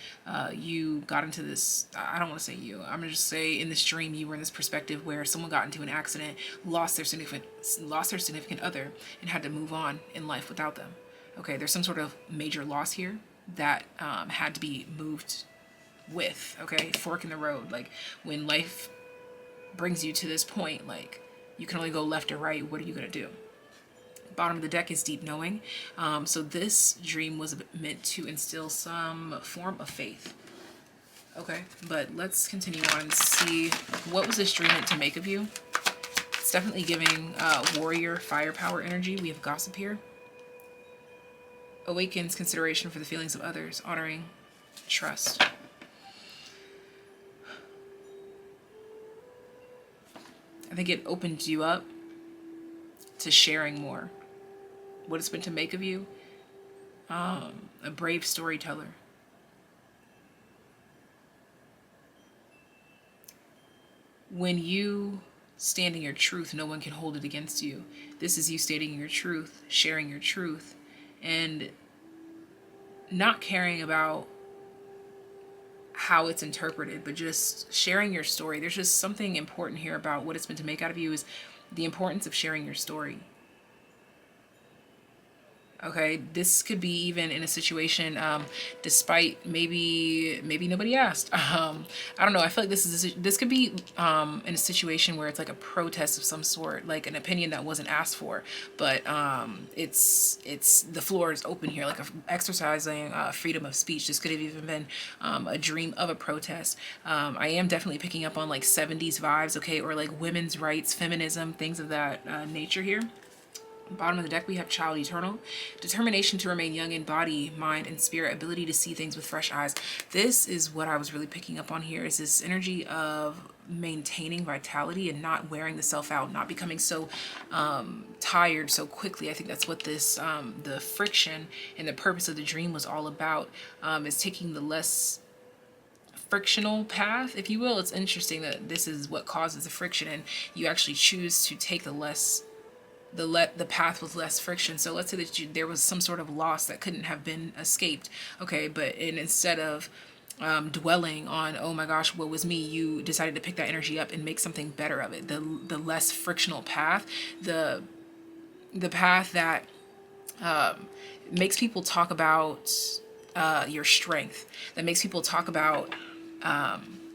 you got into this, I don't want to say you, I'm gonna just say in this dream, you were in this perspective where someone got into an accident, lost their significant other, and had to move on in life without them. Okay, there's some sort of major loss here that had to be moved with. Okay, fork in the road. Like when life brings you to this point, like you can only go left or right. What are you gonna do? Bottom of the deck is deep knowing. So this dream was meant to instill some form of faith. Okay, but let's continue on and see what was this dream meant to make of you. It's definitely giving warrior firepower energy. We have gossip here. Awakens consideration for the feelings of others, honoring trust. I think it opened you up to sharing more. What it's meant to make of you, a brave storyteller. When you stand in your truth, no one can hold it against you. This is you stating your truth, sharing your truth, and not caring about how it's interpreted, but just sharing your story. There's just something important here about what it's meant to make out of you, is the importance of sharing your story. Okay, this could be even in a situation, despite maybe nobody asked. I don't know. I feel like this could be in a situation where it's like a protest of some sort, like an opinion that wasn't asked for, but it's the floor is open here, like exercising freedom of speech. This could have even been a dream of a protest. I am definitely picking up on like 70s vibes, okay, or like women's rights, feminism, things of that nature here. Bottom of the deck, we have child eternal. Determination to remain young in body, mind, and spirit. Ability to see things with fresh eyes. This is what I was really picking up on here, is this energy of maintaining vitality and not wearing the self out, not becoming so tired so quickly. I think that's what this, the friction and the purpose of the dream was all about, is taking the less frictional path, if you will. It's interesting that this is what causes the friction, and you actually choose to take the path with less friction. So let's say that there was some sort of loss that couldn't have been escaped, okay, but instead of dwelling on, oh my gosh, what was me, you decided to pick that energy up and make something better of it. The less frictional path, the path that makes people talk about your strength, that makes people talk about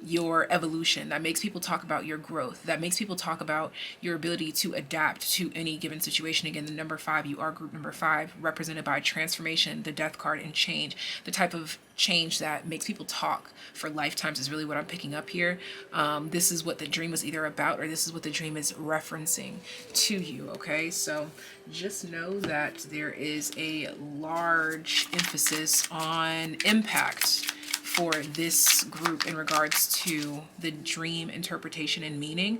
your evolution, that makes people talk about your growth, that makes people talk about your ability to adapt to any given situation. Again, the number 5, you are group number 5, represented by transformation, the death card, and change. The type of change that makes people talk for lifetimes is really what I'm picking up here. This is what the dream was either about, or this is what the dream is referencing to you, okay? So just know that there is a large emphasis on impact for this group in regards to the dream interpretation and meaning.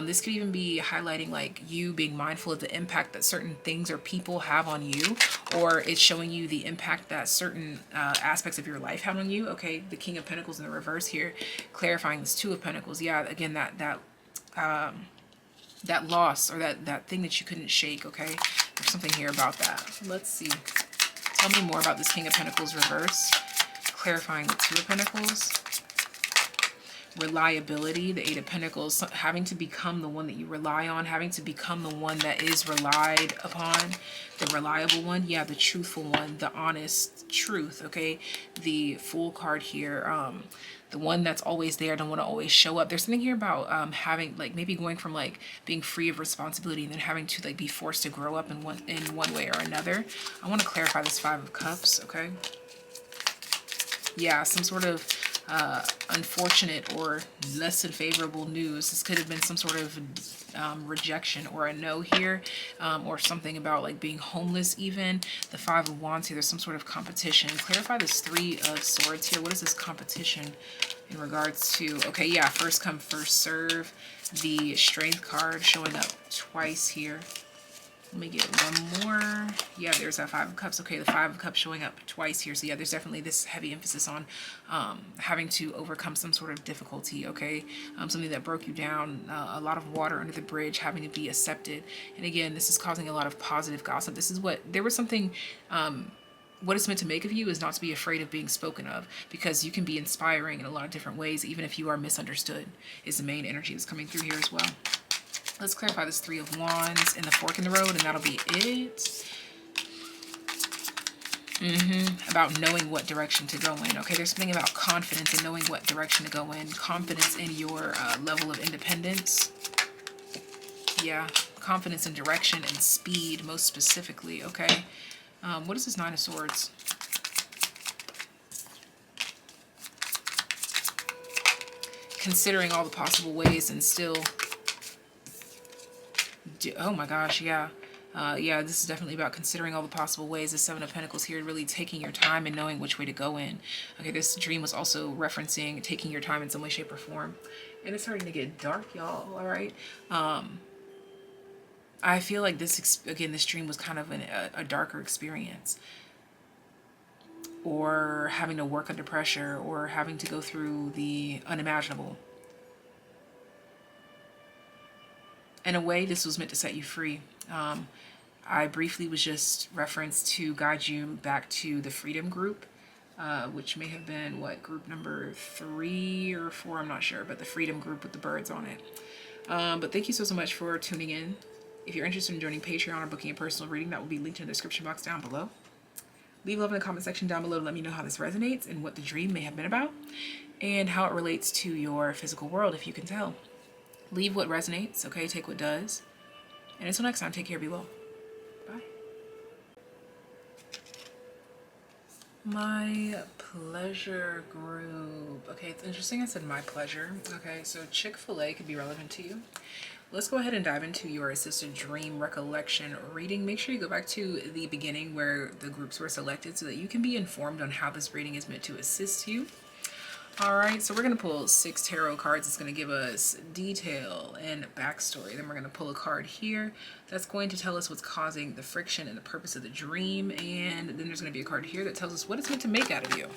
This could even be highlighting like you being mindful of the impact that certain things or people have on you, or it's showing you the impact that certain aspects of your life have on you. Okay, the King of Pentacles in the reverse here, clarifying this Two of Pentacles. Yeah, again, that that loss, or that thing that you couldn't shake, okay? There's something here about that. Let's see. Tell me more about this King of Pentacles reverse. Clarifying the Two of Pentacles. Reliability, the Eight of Pentacles, having to become the one that you rely on, having to become the one that is relied upon, the reliable one, yeah, the truthful one, the honest truth, okay? The Fool card here, the one that's always there, don't want to always show up. There's something here about having, like, maybe going from, like, being free of responsibility and then having to, like, be forced to grow up in one way or another. I want to clarify this Five of Cups, okay? Yeah, some sort of unfortunate or less than favorable news. This could have been some sort of rejection or a no here, or something about like being homeless even. The Five of Wands here, there's some sort of competition. Clarify this Three of Swords here. What is this competition in regards to? Okay, yeah, first come, first serve. The Strength card showing up twice here. Let me get one more. Yeah, there's that Five of Cups. Okay, the Five of Cups showing up twice here. So yeah, there's definitely this heavy emphasis on having to overcome some sort of difficulty, okay? Something that broke you down, a lot of water under the bridge, having to be accepted. And again, this is causing a lot of positive gossip. This is what, there was something, what it's meant to make of you is not to be afraid of being spoken of, because you can be inspiring in a lot of different ways, even if you are misunderstood, is the main energy that's coming through here as well. Let's clarify this Three of Wands and the Fork in the Road, and that'll be it. About knowing what direction to go in. Okay, there's something about confidence and knowing what direction to go in. Confidence in your level of independence. Yeah, confidence in direction and speed, most specifically. Okay, what is this Nine of Swords? Considering all the possible ways and still... Oh my gosh, yeah. Yeah, this is definitely about considering all the possible ways. The Seven of Pentacles here, really taking your time and knowing which way to go in. Okay, this dream was also referencing taking your time in some way, shape, or form. And it's starting to get dark, y'all, all right? I feel like this, again, this dream was kind of a darker experience. Or having to work under pressure, or having to go through the unimaginable. In a way, this was meant to set you free. I briefly was just referenced to guide you back to the Freedom Group, which may have been, what, group number 3 or 4, I'm not sure, but the Freedom Group with the birds on it. But thank you so much for tuning in. If you're interested in joining Patreon or booking a personal reading, that will be linked in the description box down below. Leave love in the comment section down below to let me know how this resonates and what the dream may have been about, and how it relates to your physical world, if you can tell. Leave what resonates, okay? Take what does. And until next time, take care, be well. Bye. My pleasure group. Okay, it's interesting I said my pleasure. Okay, so Chick-fil-A could be relevant to you. Let's go ahead and dive into your assisted dream recollection reading. Make sure you go back to the beginning where the groups were selected so that you can be informed on how this reading is meant to assist you. Alright, so we're going to pull 6 tarot cards. It's going to give us detail and backstory. Then we're going to pull a card here that's going to tell us what's causing the friction and the purpose of the dream. And then there's going to be a card here that tells us what it's meant to make out of you.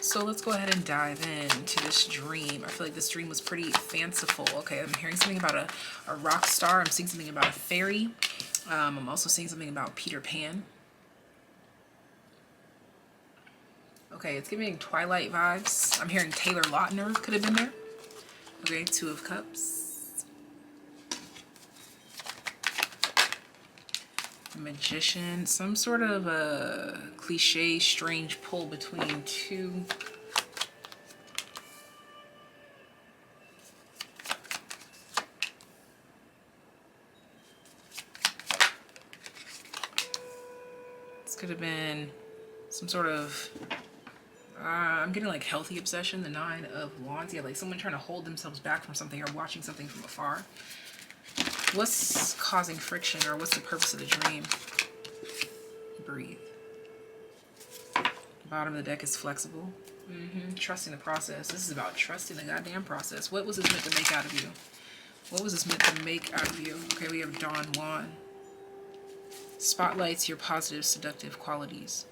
So let's go ahead and dive into this dream. I feel like this dream was pretty fanciful. Okay, I'm hearing something about a rock star. I'm seeing something about a fairy. I'm also seeing something about Peter Pan. Okay, it's giving Twilight vibes. I'm hearing Taylor Lautner could have been there. Okay, Two of Cups. Magician. Some sort of a cliche, strange pull between two. This could have been some sort of... I'm getting like healthy obsession, the Nine of Wands. Yeah, like someone trying to hold themselves back from something or watching something from afar. What's causing friction, or what's the purpose of the dream? Breathe. Bottom of the deck is flexible. Trusting the process. This is about trusting the goddamn process. What was this meant to make out of you? What was this meant to make out of you? Okay, we have Don Juan. Spotlights your positive, seductive qualities.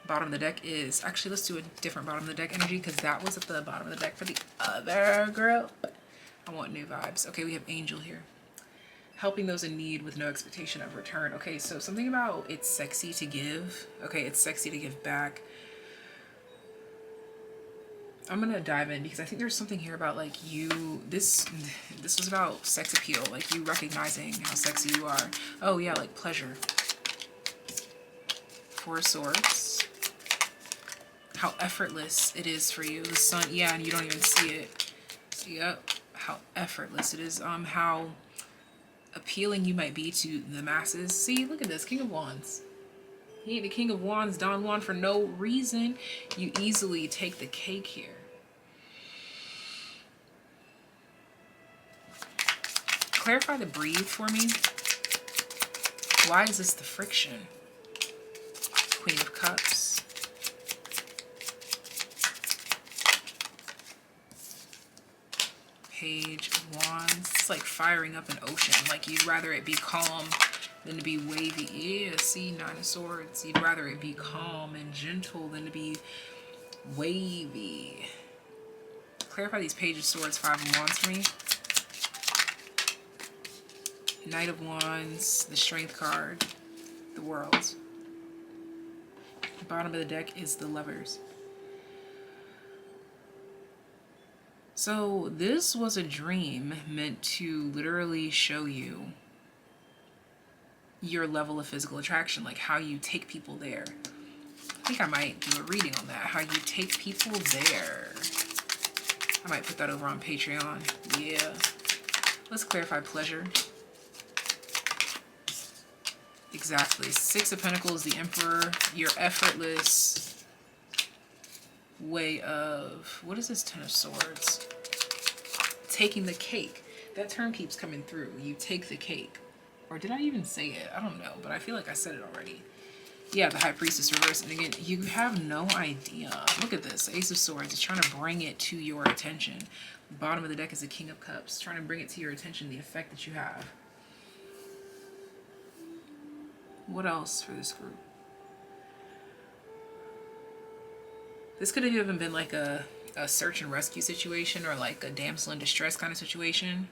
Bottom of the deck is, actually let's do a different bottom of the deck energy, because that was at the bottom of the deck for the other group. I want new vibes. Okay, we have angel here. Helping those in need with no expectation of return. Okay, so something about it's sexy to give. Okay, it's sexy to give back. I'm gonna dive in because I think there's something here about like you, this was about sex appeal, like you recognizing how sexy you are. Oh yeah, like pleasure. Four of Swords. How effortless it is for you. The sun, yeah, and you don't even see it. Yep, how effortless it is. How appealing you might be to the masses. See, look at this, King of Wands. He ain't the King of Wands, Don Juan, for no reason. You easily take the cake here. Clarify the breathe for me. Why is this the friction? Queen of Cups. Page of Wands. It's like firing up an ocean. Like you'd rather it be calm than to be wavy. Yeah, see, Nine of Swords. You'd rather it be calm and gentle than to be wavy. Clarify these Page of Swords, Five of Wands for me. Knight of Wands, the Strength card, the World. The bottom of the deck is the Lovers. So this was a dream meant to literally show you your level of physical attraction, like how you take people there. I think I might do a reading on that, how you take people there. I might put that over on Patreon. Yeah. Let's clarify pleasure. Exactly. Six of Pentacles, the Emperor, your effortless way of, what is this Ten of Swords? Taking the cake. That term keeps coming through. You take the cake. Or did I even say it? I don't know, but I feel like I said it already. Yeah, the High Priestess reverse. And again, you have no idea. Look at this. Ace of Swords is trying to bring it to your attention. The bottom of the deck is the King of Cups. Trying to bring it to your attention, the effect that you have. What else for this group? This could have even been like a search and rescue situation or like a damsel in distress kind of situation.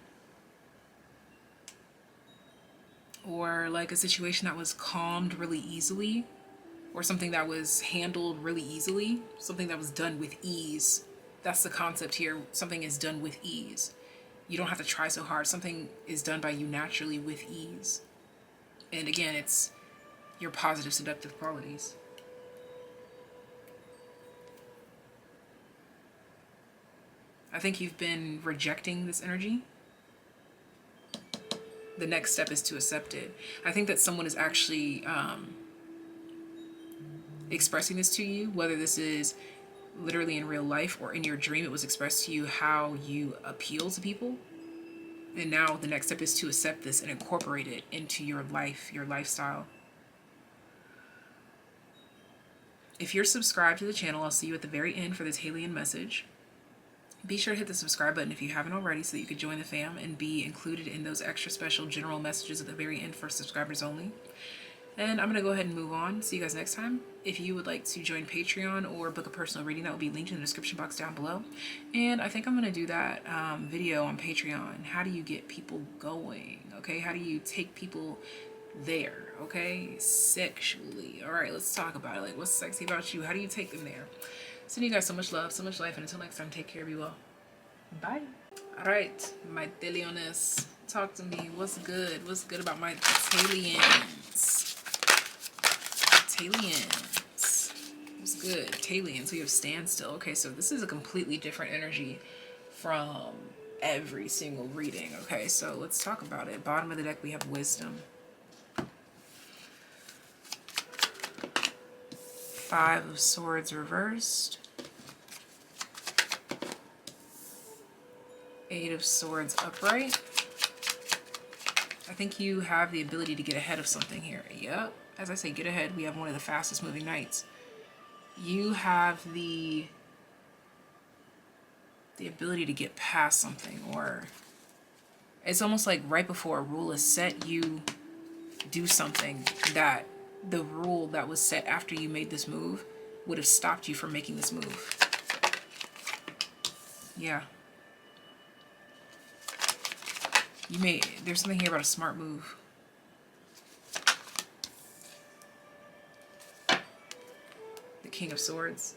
Or like a situation that was calmed really easily. Or something that was handled really easily. Something that was done with ease. That's the concept here. Something is done with ease. You don't have to try so hard. Something is done by you naturally with ease. And again, it's your positive seductive qualities. I think you've been rejecting this energy. The next step is to accept it. I think that someone is actually expressing this to you, whether this is literally in real life or in your dream, it was expressed to you how you appeal to people. And now the next step is to accept this and incorporate it into your life, your lifestyle. If you're subscribed to the channel, I'll see you at the very end for this TAYliens message. Be sure to hit the subscribe button if you haven't already so that you could join the fam and be included in those extra special general messages at the very end for subscribers only. And I'm going to go ahead and move on. See you guys next time. If you would like to join Patreon or book a personal reading, that will be linked in the description box down below. And I think I'm going to do that video on Patreon. How do you get people going? Okay, how do you take people there? Okay, sexually. All right, let's talk about it. Like, what's sexy about you? How do you take them there? Sending you guys so much love, so much life, and until next time, take care, be well. Bye. All right, my TAYliens, talk to me. What's good? What's good about my TAYliens? TAYliens. What's good? TAYliens. We have standstill. Okay, so this is a completely different energy from every single reading. Okay, so let's talk about it. Bottom of the deck, we have wisdom. Five of Swords reversed. Eight of Swords upright. I think you have the ability to get ahead of something here. Yep. As I say, get ahead. We have one of the fastest moving knights. You have the ability to get past something, or it's almost like right before a rule is set, you do something that the rule that was set after you made this move would have stopped you from making this move. Yeah. There's something here about a smart move. The King of Swords.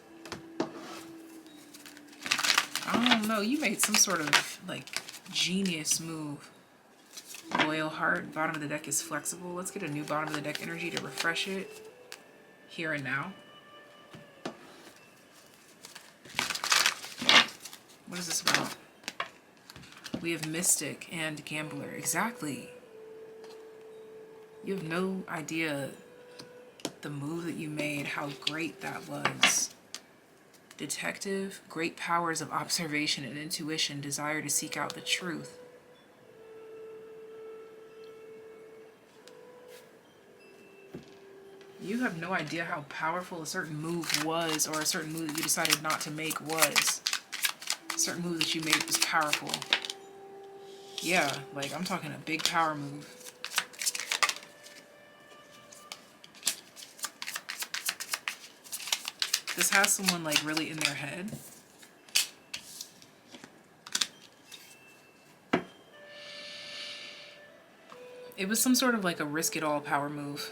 I don't know, you made some sort of like genius move. Loyal heart, bottom of the deck is flexible. Let's get a new bottom of the deck energy to refresh it here and now. What is this about? We have Mystic and Gambler. Exactly. You have no idea the move that you made, how great that was. Detective, great powers of observation and intuition, desire to seek out the truth. You have no idea how powerful a certain move was, or a certain move that you decided not to make was. A certain move that you made was powerful. Yeah, like I'm talking a big power move. This has someone like really in their head. It was some sort of like a risk it all power move.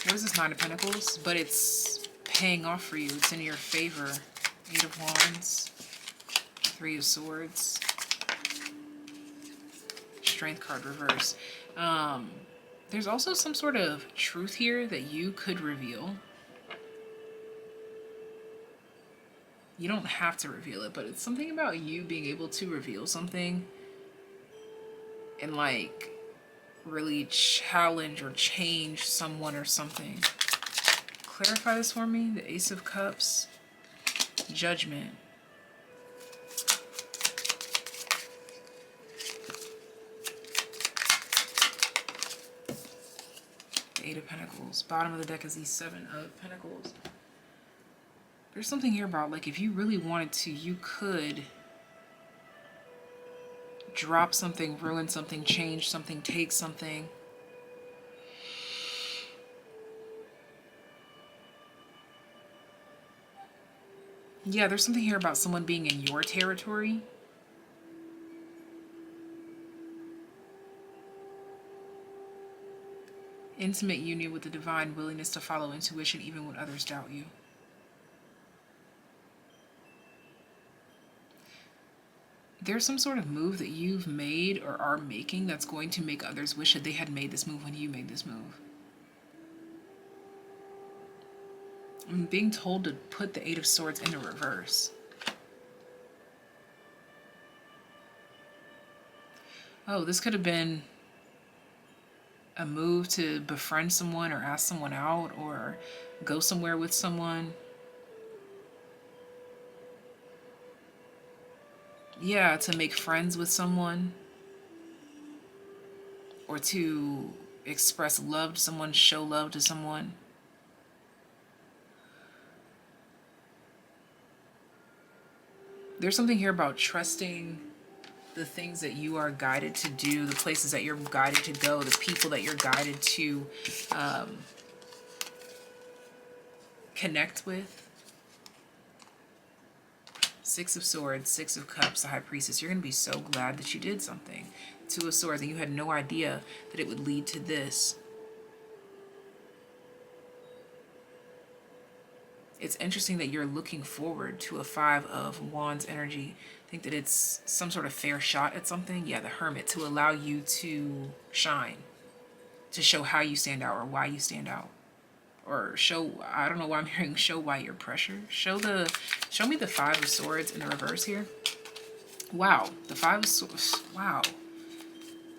What is this, Nine of Pentacles? But it's paying off for you. It's in your favor. Eight of Wands. Three of Swords. Strength card reverse. There's also some sort of truth here that you could reveal. You don't have to reveal it, but it's something about you being able to reveal something and like really challenge or change someone or something. Clarify this for me. The Ace of Cups, Judgment. The Eight of Pentacles. Bottom of the deck is the Seven of Pentacles. There's something here about like if you really wanted to, you could drop something, ruin something, change something, take something. Yeah, there's something here about someone being in your territory. Intimate union with the divine, willingness to follow intuition even when others doubt you. There's some sort of move that you've made or are making that's going to make others wish that they had made this move when you made this move. I'm being told to put the Eight of Swords into reverse. Oh, this could have been a move to befriend someone or ask someone out or go somewhere with someone. Yeah, to make friends with someone or to express love to someone, show love to someone. There's something here about trusting the things that you are guided to do, the places that you're guided to go, the people that you're guided to connect with. Six of Swords, Six of Cups, the High Priestess. You're going to be so glad that you did something. Two of Swords, and you had no idea that it would lead to this. It's interesting that you're looking forward to a Five of Wands energy. I think that it's some sort of fair shot at something. Yeah, the Hermit, to allow you to shine, to show how you stand out or why you stand out. Or show, I don't know why I'm hearing show why you're pressure. Show me the Five of Swords in the reverse here. Wow, the Five of Swords, wow.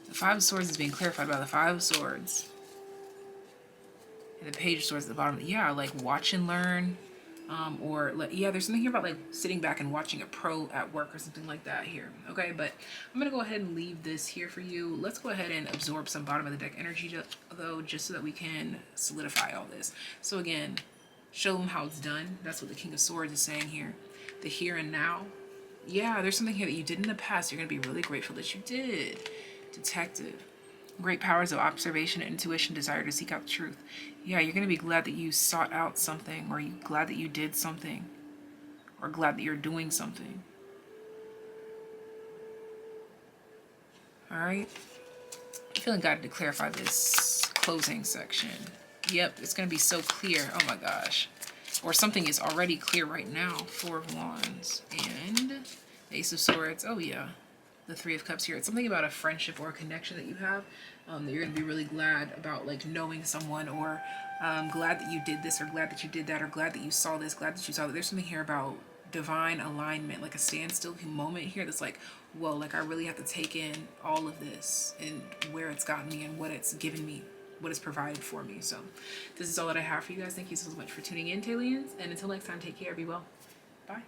The Five of Swords is being clarified by the Five of Swords. And the Page of Swords at the bottom. Yeah, like watch and learn. Or yeah, there's something here about like sitting back and watching a pro at work or something like that here. Okay, but I'm gonna go ahead and leave this here for you. Let's go ahead and absorb some bottom of the deck energy though, just so that we can solidify all this. So again, show them how it's done. That's what the King of Swords is saying here. The here and now. Yeah, there's something here that you did in the past. You're gonna be really grateful that you did. Detective. Great powers of observation and intuition, desire to seek out the truth. Yeah, you're going to be glad that you sought out something, or you're glad that you did something, or glad that you're doing something. All right. I'm feeling guided to clarify this closing section. Yep, it's going to be so clear. Oh my gosh. Or something is already clear right now. Four of Wands and the Ace of Swords. Oh yeah. The Three of Cups here. It's something about a friendship or a connection that you have that you're going to be really glad about, like knowing someone, or glad that you did this, or glad that you did that, or glad that you saw this, glad that you saw that. There's something here about divine alignment, like a standstill moment here that's like, whoa, like I really have to take in all of this and where it's gotten me and what it's given me, what it's provided for me. So this is all that I have for you guys. Thank you so much for tuning in, TAYliens, and until next time, take care, be well, bye.